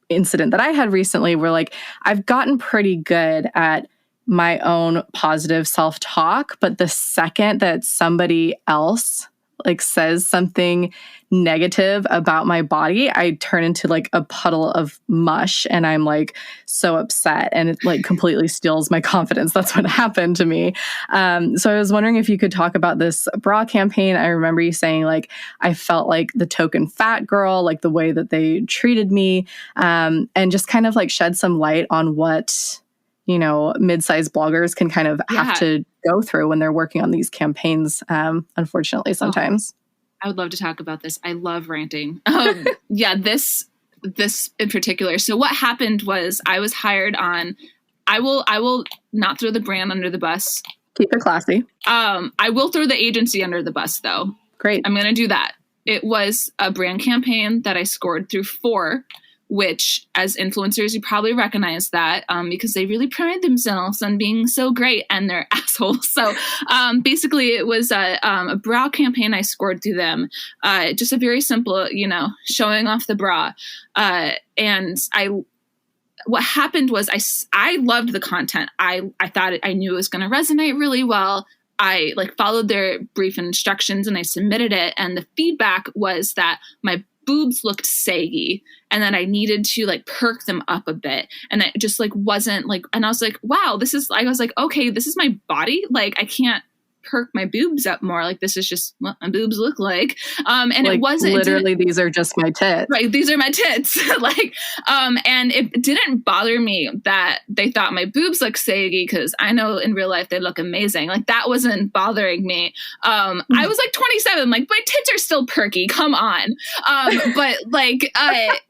incident that I had recently where like, I've gotten pretty good at my own positive self-talk, but the second that somebody else like says something negative about my body, I turn into like a puddle of mush and I'm like so upset and it like completely steals my confidence. That's what happened to me. So I was wondering if you could talk about this bra campaign. I remember you saying like, I felt like the token fat girl, like the way that they treated me, and just kind of like shed some light on what, you know, mid-sized bloggers can kind of have to go through when they're working on these campaigns, unfortunately, sometimes. I would love to talk about this. I love ranting. This in particular. So what happened was I was hired on, I will not throw the brand under the bus. Keep it classy. I will throw the agency under the bus though. Great. I'm going to do that. It was a brand campaign that I scored through 4, which as influencers, you probably recognize that because they really pride themselves on being so great and they're assholes. So basically it was a bra campaign I scored through them. Just a very simple, you know, showing off the bra. And what happened was I loved the content. I thought I knew it was going to resonate really well. I like followed their brief instructions and I submitted it. And the feedback was that my boobs looked saggy and then I needed to like perk them up a bit. And it just like wasn't like, and I was like, wow, I was like, okay, this is my body. Like I can't perk my boobs up more. Like, this is just what my boobs look like. And like, it wasn't literally, these are just my tits. Right. These are my tits. Like, and it didn't bother me that they thought my boobs look saggy, because I know in real life they look amazing. Like, that wasn't bothering me. I was like 27, like, my tits are still perky. Come on. But like,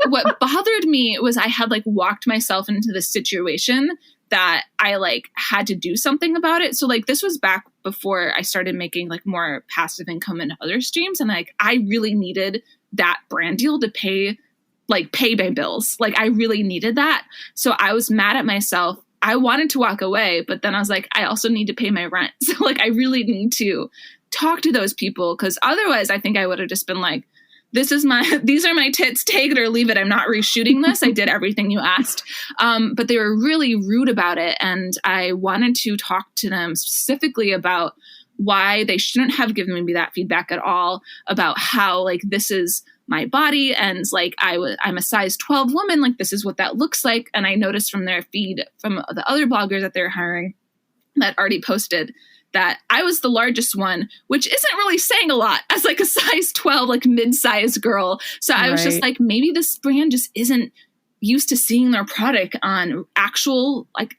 what bothered me was I had like walked myself into this situation that I like had to do something about it. So like, this was back before I started making like more passive income in other streams. And like, I really needed that brand deal to pay my bills. Like, I really needed that. So I was mad at myself. I wanted to walk away, but then I was like, I also need to pay my rent. So like, I really need to talk to those people, because otherwise I think I would have just been like, these are my tits, take it or leave it. I'm not reshooting this. I did everything you asked. But they were really rude about it. And I wanted to talk to them specifically about why they shouldn't have given me that feedback at all, about how like, this is my body. And like, I'm a size 12 woman. Like, this is what that looks like. And I noticed from their feed, from the other bloggers that they're hiring that already posted, that I was the largest one, which isn't really saying a lot as like a size 12, like mid-sized girl. So I was just like, maybe this brand just isn't used to seeing their product on actual like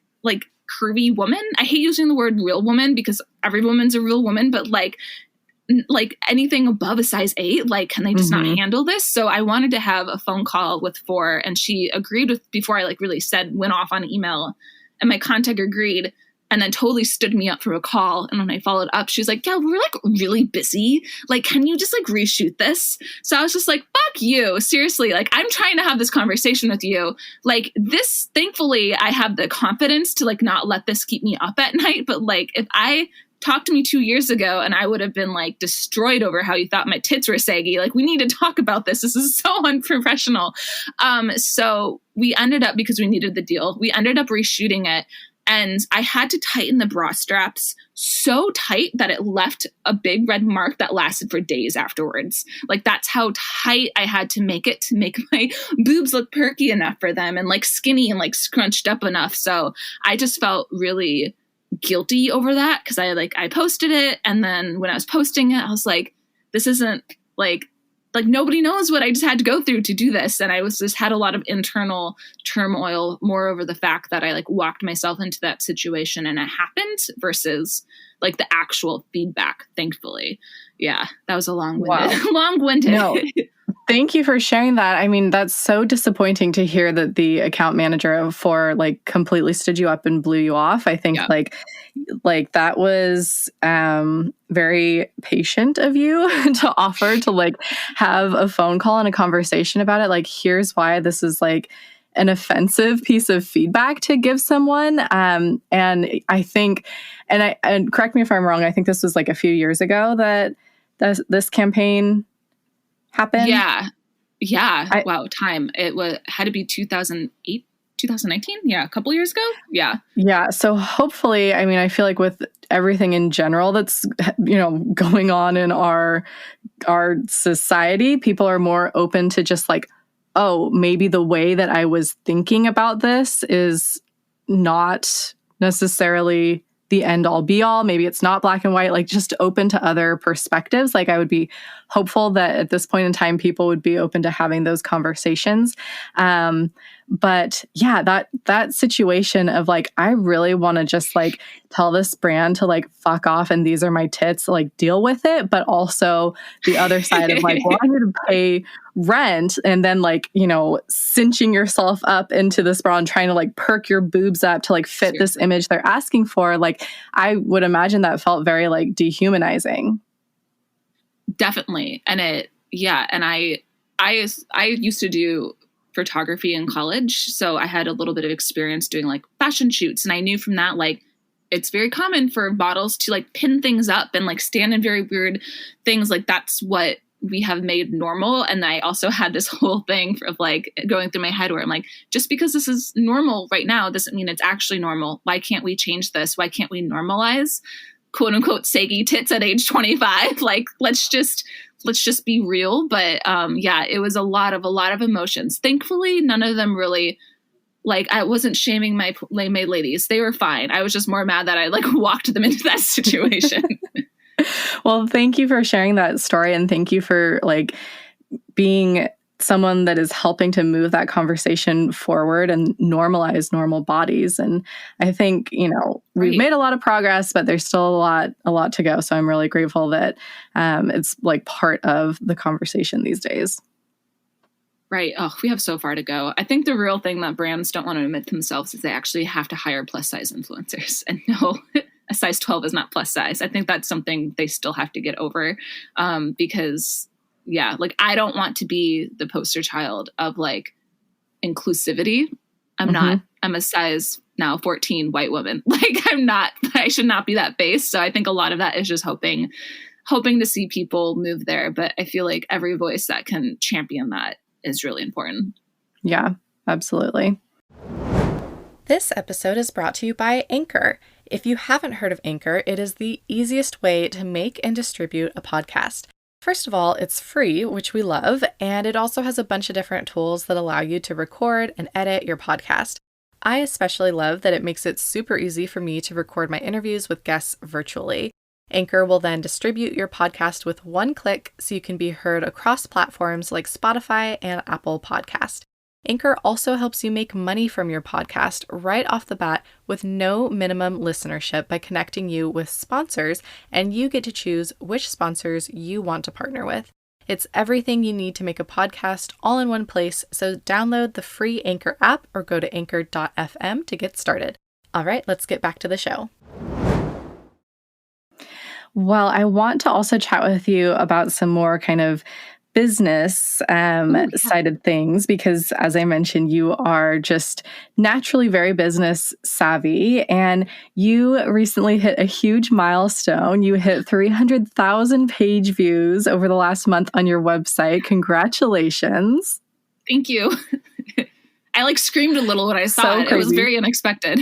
curvy woman. I hate using the word real woman, because every woman's a real woman, but like anything above a size 8, like, can they just not handle this? So I wanted to have a phone call with 4, and she agreed with, before I like really went off on email, and my contact agreed. And then totally stood me up for a call. And when I followed up, she was like, yeah, we're like really busy. Like, can you just like reshoot this? So I was just like, fuck you. Seriously. Like, I'm trying to have this conversation with you. Like, this, thankfully, I have the confidence to like not let this keep me up at night. But like, if I talked to me 2 years ago and I would have been like destroyed over how you thought my tits were saggy, like, we need to talk about this. This is so unprofessional. So we ended up, because we needed the deal, we ended up reshooting it. And I had to tighten the bra straps so tight that it left a big red mark that lasted for days afterwards. Like, that's how tight I had to make it to make my boobs look perky enough for them, and like skinny and like scrunched up enough. So I just felt really guilty over that, because I posted it. And then when I was posting it, I was like, this isn't like nobody knows what I just had to go through to do this. And I had a lot of internal turmoil, more over the fact that I like walked myself into that situation and it happened, versus like the actual feedback, thankfully. Yeah, that was a long-winded. No, thank you for sharing that. I mean, that's so disappointing to hear that the account manager for like completely stood you up and blew you off. I think like that was very patient of you to offer to like have a phone call and a conversation about it. Like, here's why this is like an offensive piece of feedback to give someone. And I think, and correct me if I'm wrong, I think this was like a few years ago that this campaign happened. Yeah. Wow. Time. Had to be 2008, 2019. Yeah. A couple years ago. Yeah. Yeah. So hopefully, I mean, I feel like with everything in general that's, going on in our society, people are more open to just like, oh, maybe the way that I was thinking about this is not necessarily the end all be all. Maybe it's not black and white, like just open to other perspectives. Like, I would be hopeful that at this point in time, people would be open to having those conversations. But yeah, that situation of like, I really want to just like tell this brand to like fuck off and these are my tits, like deal with it. But also the other side of like, well, I need to pay rent, and then like, cinching yourself up into this bra and trying to like perk your boobs up to like fit this image they're asking for. Like, I would imagine that felt very like dehumanizing. Definitely. And I used to do photography in college. So I had a little bit of experience doing like fashion shoots. And I knew from that, like, it's very common for models to like pin things up and like stand in very weird things. Like, that's what we have made normal. And I also had this whole thing of like going through my head where I'm like, just because this is normal right now doesn't mean it's actually normal. Why can't we change this? Why can't we normalize quote unquote saggy tits at age 25? Like, let's just be real. But yeah, it was a lot of emotions. Thankfully, none of them really Like, I wasn't shaming my maid ladies. They were fine. I was just more mad that I like walked them into that situation. Well, thank you for sharing that story. And thank you for like being someone that is helping to move that conversation forward and normalize normal bodies. And I think, you know, we've made a lot of progress, but there's still a lot to go. So I'm really grateful that it's like part of the conversation these days. Right. Oh, we have so far to go. I think the real thing that brands don't want to admit themselves is they actually have to hire plus size influencers. And no, a size 12 is not plus size. I think that's something they still have to get over because, yeah, like I don't want to be the poster child of like inclusivity. I'm a size now 14 white woman. Like I should not be that base. So I think a lot of that is just hoping to see people move there. But I feel like every voice that can champion that is really important. Yeah, absolutely. This episode is brought to you by Anchor. If you haven't heard of Anchor, it is the easiest way to make and distribute a podcast. First of all, it's free, which we love, and it also has a bunch of different tools that allow you to record and edit your podcast. I especially love that it makes it super easy for me to record my interviews with guests virtually. Anchor will then distribute your podcast with one click so you can be heard across platforms like Spotify and Apple Podcast. Anchor also helps you make money from your podcast right off the bat with no minimum listenership by connecting you with sponsors, and you get to choose which sponsors you want to partner with. It's everything you need to make a podcast all in one place, so download the free Anchor app or go to anchor.fm to get started. All right, let's get back to the show. Well, I want to also chat with you about some more kind of business side of things, because as I mentioned, you are just naturally very business savvy, and you recently hit a huge milestone. You hit 300,000 page views over the last month on your website. Congratulations. Thank you. I like screamed a little when I saw it. It was very unexpected.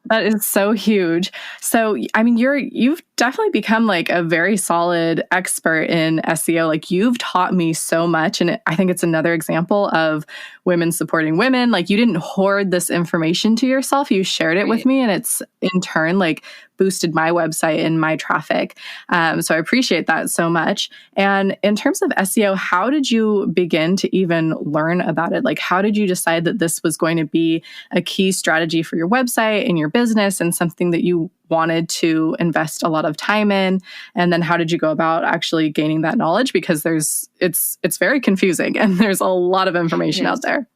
That is so huge. So, I mean, you've definitely become like a very solid expert in SEO. Like you've taught me so much. And I think it's another example of women supporting women. Like you didn't hoard this information to yourself. You shared it with me, and it's in turn like boosted my website and my traffic. So I appreciate that so much. And in terms of SEO, how did you begin to even learn about it? Like, how did you decide that this was going to be a key strategy for your website and your business and something that you wanted to invest a lot of time in? And then how did you go about actually gaining that knowledge? Because it's very confusing and there's a lot of information out there.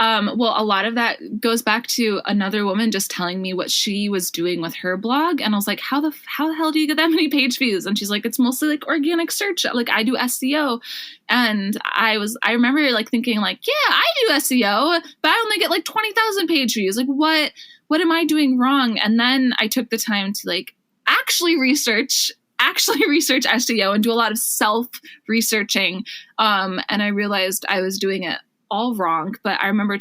Well, a lot of that goes back to another woman just telling me what she was doing with her blog. And I was like, how the hell do you get that many page views? And she's like, it's mostly like organic search. Like I do SEO. And I remember like thinking like, yeah, I do SEO, but I only get like 20,000 page views. Like what am I doing wrong? And then I took the time to like actually research SEO and do a lot of self-researching. And I realized I was doing it all wrong. But I remember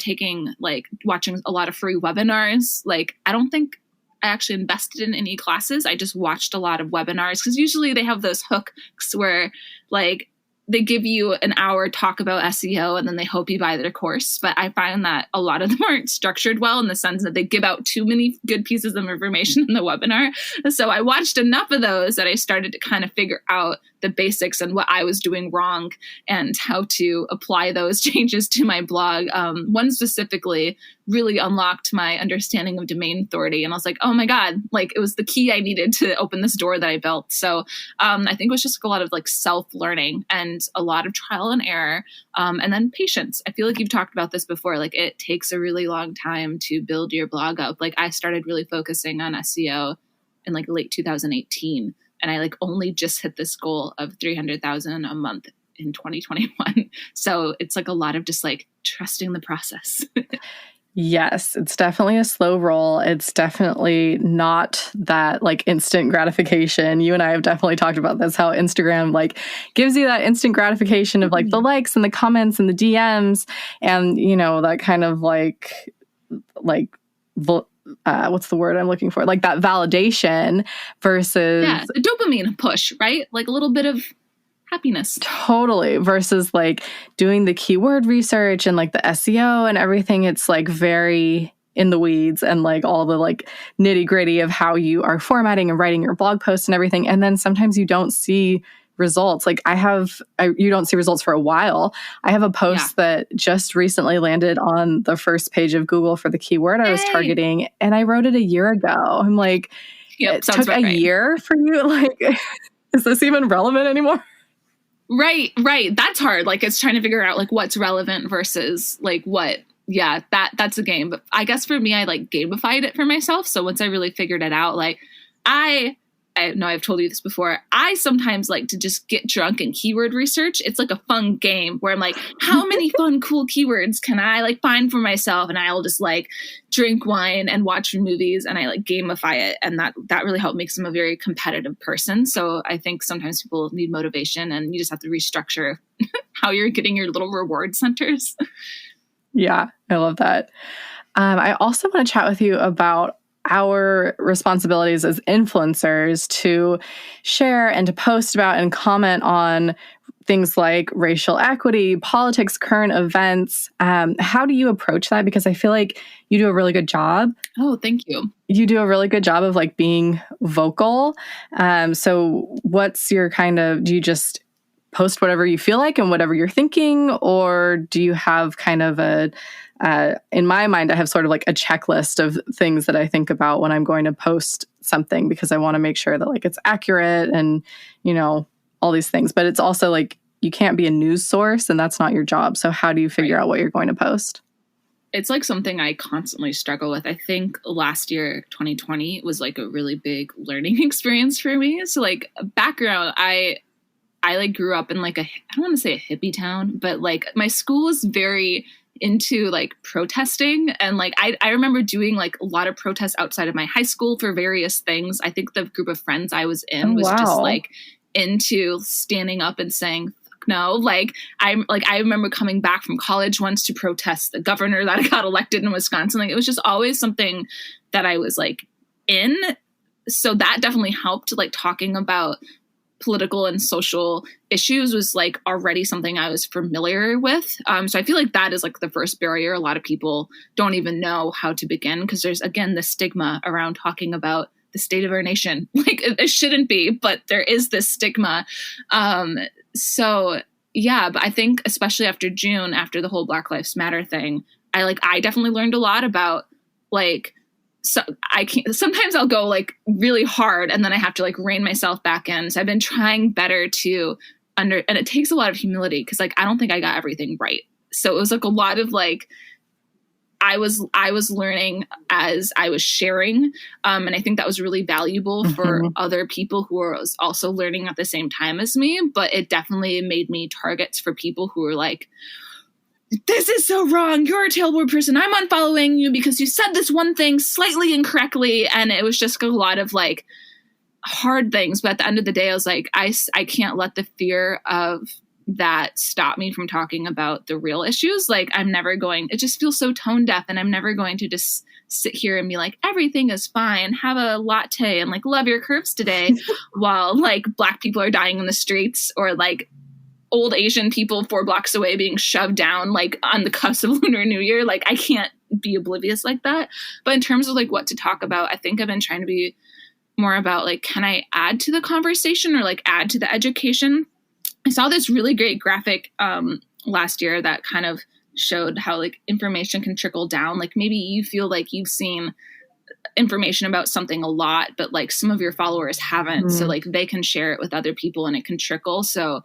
watching a lot of free webinars. Like, I don't think I actually invested in any classes. I just watched a lot of webinars because usually they have those hooks where like they give you an hour talk about SEO and then they hope you buy their course. But I find that a lot of them aren't structured well in the sense that they give out too many good pieces of information in the webinar. So I watched enough of those that I started to kind of figure out the basics and what I was doing wrong and how to apply those changes to my blog. One specifically really unlocked my understanding of domain authority. And I was like, oh my God, like it was the key I needed to open this door that I built. So I think it was just a lot of like self-learning and a lot of trial and error. And then patience. I feel like you've talked about this before. Like it takes a really long time to build your blog up. Like I started really focusing on SEO in like late 2018. And I like only just hit this goal of 300,000 a month in 2021. So it's like a lot of just like trusting the process. Yes, it's definitely a slow roll. It's definitely not that like instant gratification. You and I have definitely talked about this, how Instagram like gives you that instant gratification of like the likes and the comments and the DMs and, you know, that kind of like what's the word I'm looking for? Like that validation versus the dopamine push, right? Like a little bit of happiness. Totally. Versus like doing the keyword research and like the SEO and everything. It's like very in the weeds and like all the like nitty gritty of how you are formatting and writing your blog posts and everything. And then sometimes you don't see results. Like you don't see results for a while. I have a post that just recently landed on the first page of Google for the keyword I was targeting. And I wrote it a year ago. I'm like, it took a year for you. Like, is this even relevant anymore? Right. That's hard. Like, it's trying to figure out like what's relevant versus like what. Yeah, that's a game. But I guess for me, I like gamified it for myself. So once I really figured it out, like I know I've told you this before. I sometimes like to just get drunk and keyword research. It's like a fun game where I'm like, how many fun, cool keywords can I like find for myself? And I'll just like drink wine and watch movies and I like gamify it. And that really helped makes them a very competitive person. So I think sometimes people need motivation and you just have to restructure how you're getting your little reward centers. Yeah, I love that. I also want to chat with you about our responsibilities as influencers to share and to post about and comment on things like racial equity, politics, current events. How do you approach that? Because I feel like you do a really good job. Oh, thank you. You do a really good job of like being vocal. So what's your do you just post whatever you feel like and whatever you're thinking? Or do you have kind of in my mind, I have sort of like a checklist of things that I think about when I'm going to post something because I want to make sure that like it's accurate and, all these things. But it's also like you can't be a news source and that's not your job. So how do you figure out what you're going to post? It's like something I constantly struggle with. I think last year, 2020, was like a really big learning experience for me. So like background, I like grew up in like I don't want to say a hippie town, but like my school was very into like protesting. And like, I remember doing like a lot of protests outside of my high school for various things. I think the group of friends I was in was just like into standing up and saying, fuck no. I remember coming back from college once to protest the governor that got elected in Wisconsin. Like it was just always something that I was like in. So that definitely helped, like talking about political and social issues was like already something I was familiar with. So I feel like that is like the first barrier. A lot of people don't even know how to begin because there's, again, the stigma around talking about the state of our nation. Like it shouldn't be, but there is this stigma. So yeah, but I think especially after June, after the whole Black Lives Matter thing, I definitely learned a lot about like, so I can't, sometimes I'll go like really hard and then I have to like rein myself back in. So I've been trying better to and it takes a lot of humility because like, I don't think I got everything right. So it was like a lot of like, I was learning as I was sharing. And I think that was really valuable for other people who are also learning at the same time as me. But it definitely made me targets for people who were like, this is so wrong. You're a terrible person. I'm unfollowing you because you said this one thing slightly incorrectly. And it was just a lot of like hard things. But at the end of the day, I was like, I can't let the fear of that stop me from talking about the real issues. Like it just feels so tone deaf and I'm never going to just sit here and be like, everything is fine. Have a latte and like love your curves today while like Black people are dying in the streets or like old Asian people 4 blocks away being shoved down like on the cusp of Lunar New Year. Like I can't be oblivious like that. But in terms of like what to talk about, I think I've been trying to be more about like, can I add to the conversation or like add to the education? I saw this really great graphic last year that kind of showed how like information can trickle down. Like maybe you feel like you've seen information about something a lot, but like some of your followers haven't. So like they can share it with other people and it can trickle. So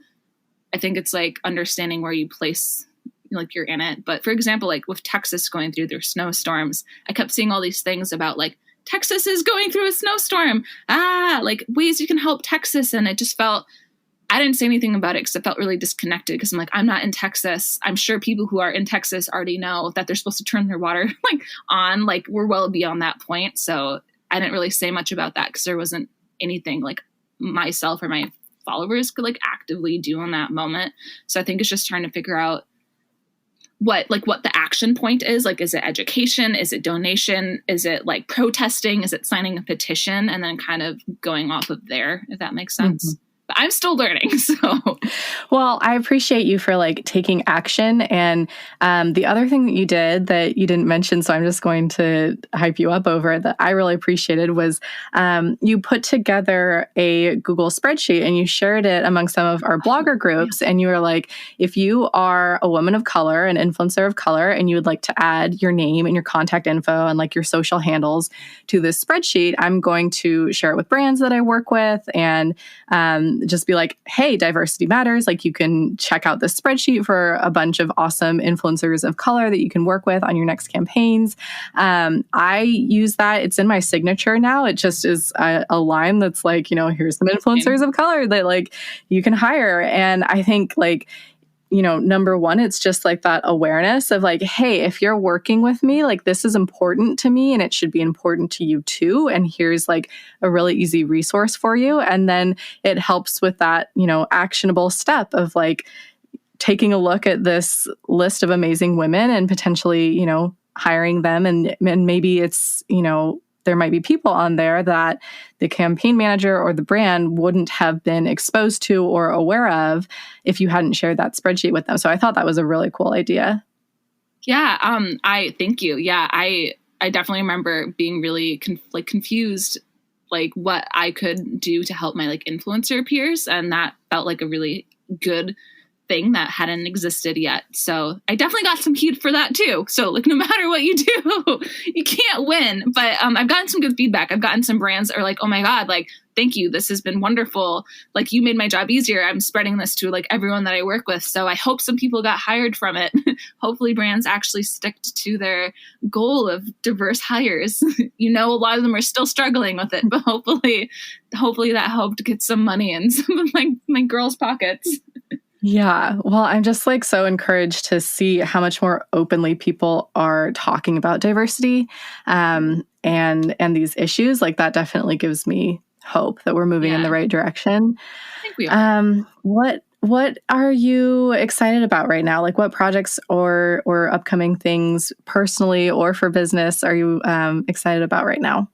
I think it's like understanding where you place, like you're in it. But for example, like with Texas going through their snowstorms, I kept seeing all these things about like Texas is going through a snowstorm, like ways you can help Texas. And it just felt, I didn't say anything about it because it felt really disconnected because I'm like, I'm not in Texas. I'm sure people who are in Texas already know that they're supposed to turn their water like on, like we're well beyond that point. So I didn't really say much about that because there wasn't anything like myself or my followers could like actively do in that moment. So I think it's just trying to figure out what the action point is. Like, is it education? Is it donation? Is it like protesting? Is it signing a petition? And then kind of going off of there, if that makes sense. I'm still learning. So, well, I appreciate you for like taking action. And the other thing that you did that you didn't mention, so I'm just going to hype you up over it, that I really appreciated was you put together a Google spreadsheet and you shared it among some of our blogger groups. And you were like, if you are a woman of color, an influencer of color, and you would like to add your name and your contact info and like your social handles to this spreadsheet, I'm going to share it with brands that I work with and just be like, hey, diversity matters. Like you can check out this spreadsheet for a bunch of awesome influencers of color that you can work with on your next campaigns. I use that. It's in my signature now. It just is a line that's like, you know, here's some influencers of color that like you can hire. And I think like, you know, number one, it's just like that awareness of like, hey, if you're working with me, like this is important to me and it should be important to you too. And here's like a really easy resource for you. And then it helps with that, you know, actionable step of like taking a look at this list of amazing women and potentially, you know, hiring them. And maybe it's, you know, there might be people on there that the campaign manager or the brand wouldn't have been exposed to or aware of if you hadn't shared that spreadsheet with them. So I thought that was a really cool idea. Yeah. I thank you. Yeah. I definitely remember being really confused, like what I could do to help my like influencer peers. And that felt like a really good thing that hadn't existed yet. So I definitely got some heat for that too. So like, no matter what you do, you can't win. But I've gotten some good feedback. I've gotten some brands that are like, oh my God, like, thank you. This has been wonderful. Like you made my job easier. I'm spreading this to like everyone that I work with. So I hope some people got hired from it. Hopefully brands actually stick to their goal of diverse hires. You know, a lot of them are still struggling with it, but hopefully that helped get some money in some of my girls' pockets. Yeah. Well, I'm just like so encouraged to see how much more openly people are talking about diversity and these issues. Like that definitely gives me hope that we're moving in the right direction. I think we are. What are you excited about right now? Like what projects or upcoming things personally or for business are you excited about right now?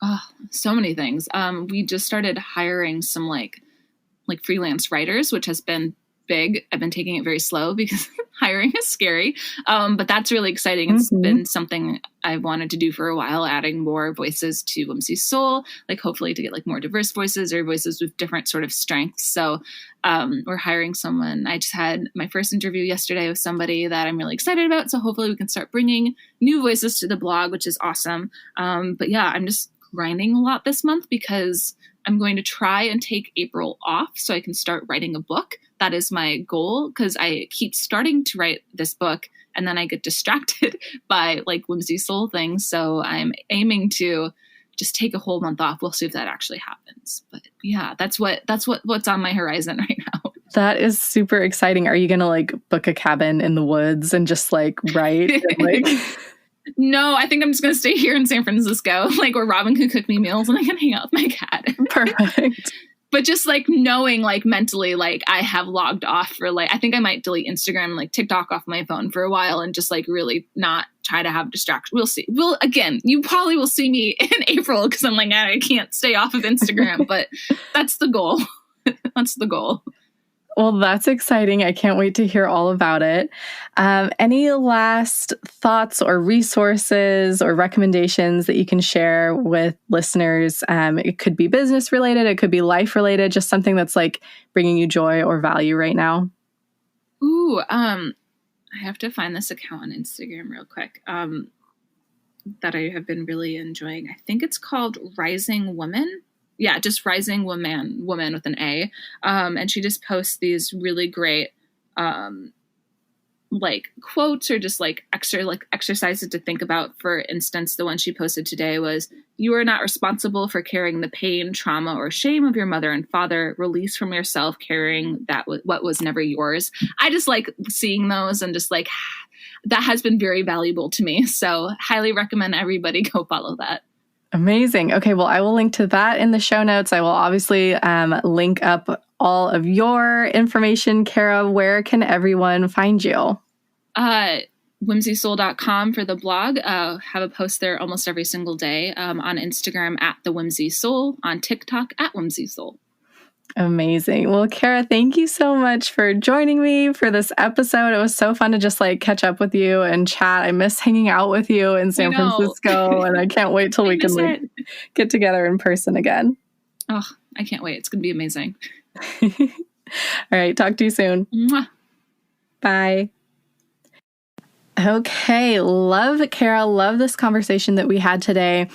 Oh, so many things. We just started hiring some like freelance writers, which has been big. I've been taking it very slow because hiring is scary. But that's really exciting. It's been something I've wanted to do for a while, adding more voices to Whimsy Soul, like hopefully to get like more diverse voices or voices with different sort of strengths. So we're hiring someone. I just had my first interview yesterday with somebody that I'm really excited about. So hopefully we can start bringing new voices to the blog, which is awesome. But yeah, I'm just grinding a lot this month because I'm going to try and take April off so I can start writing a book. That is my goal because I keep starting to write this book and then I get distracted by like Whimsy Soul things. So I'm aiming to just take a whole month off. We'll see if that actually happens. But yeah, that's what's on my horizon right now. That is super exciting. Are you going to like book a cabin in the woods and just like write? And, like... No, I think I'm just going to stay here in San Francisco, like where Robin can cook me meals and I can hang out with my cat. Perfect. But just like knowing like mentally, like I have logged off for like, I think I might delete Instagram and like TikTok off my phone for a while and just like really not try to have distraction. We'll see. Again, you probably will see me in April because I'm like, I can't stay off of Instagram, but that's the goal. That's the goal. Well, that's exciting. I can't wait to hear all about it. Any last thoughts or resources or recommendations that you can share with listeners? It could be business related. It could be life related, just something that's like bringing you joy or value right now. Ooh, I have to find this account on Instagram real quick that I have been really enjoying. I think it's called Rising Woman. Yeah, just Rising Woman with an A. And she just posts these really great like quotes or just like exercises to think about. For instance, the one she posted today was, "You are not responsible for carrying the pain, trauma, or shame of your mother and father. Release from yourself carrying what was never yours." I just like seeing those and just like that has been very valuable to me. So highly recommend everybody go follow that. Amazing. Okay, well, I will link to that in the show notes. I will obviously link up all of your information. Kara, where can everyone find you? Whimsysoul.com for the blog. Have a post there almost every single day. On Instagram at the Whimsy Soul, on TikTok at Whimsy Soul. Amazing. Well, Kara, thank you so much for joining me for this episode. It was so fun to just like catch up with you and chat. I miss hanging out with you in San Francisco, and I can't wait till we can like get together in person again. Oh, I can't wait. It's going to be amazing. All right. Talk to you soon. Mwah. Bye. Okay. Love Kara. Love this conversation that we had today.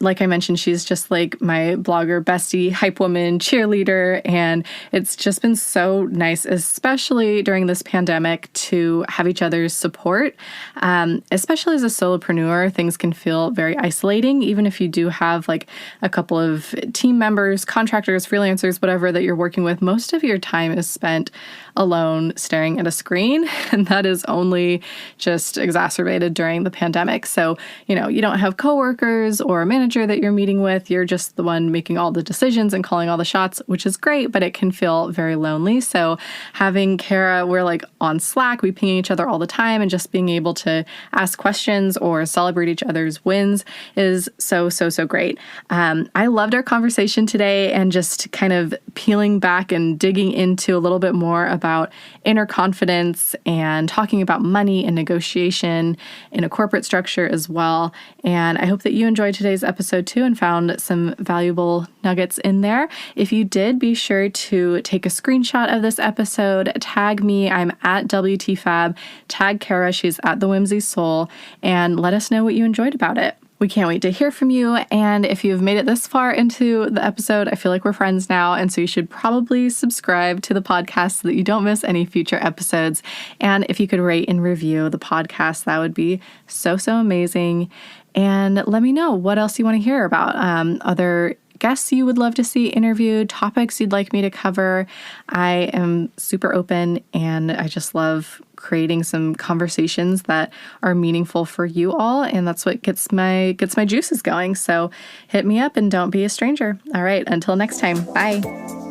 Like I mentioned, she's just like my blogger bestie, hype woman, cheerleader. And it's just been so nice, especially during this pandemic, to have each other's support. Especially as a solopreneur, things can feel very isolating, even if you do have like a couple of team members, contractors, freelancers, whatever that you're working with. Most of your time is spent alone staring at a screen. And that is only just exacerbated during the pandemic. So, you don't have coworkers or a manager that you're meeting with. You're just the one making all the decisions and calling all the shots, which is great, but it can feel very lonely. So having Kara, we're like on Slack, we ping each other all the time, and just being able to ask questions or celebrate each other's wins is so great. I loved our conversation today, and just kind of peeling back and digging into a little bit more about inner confidence and talking about money and negotiation in a corporate structure as well. And I hope that you enjoyed today's episode too and found some valuable nuggets in there. If you did, be sure to take a screenshot of this episode, tag me, I'm at WTFab, tag Kara, she's at the Whimsy Soul, and let us know what you enjoyed about it. We can't wait to hear from you. And if you've made it this far into the episode, I feel like we're friends now. And so you should probably subscribe to the podcast so that you don't miss any future episodes. And if you could rate and review the podcast, that would be so amazing. And let me know what else you want to hear about. Other guests you would love to see interviewed, topics you'd like me to cover. I am super open, and I just love creating some conversations that are meaningful for you all, and that's what gets my juices going. So hit me up and don't be a stranger. All right, until next time. Bye.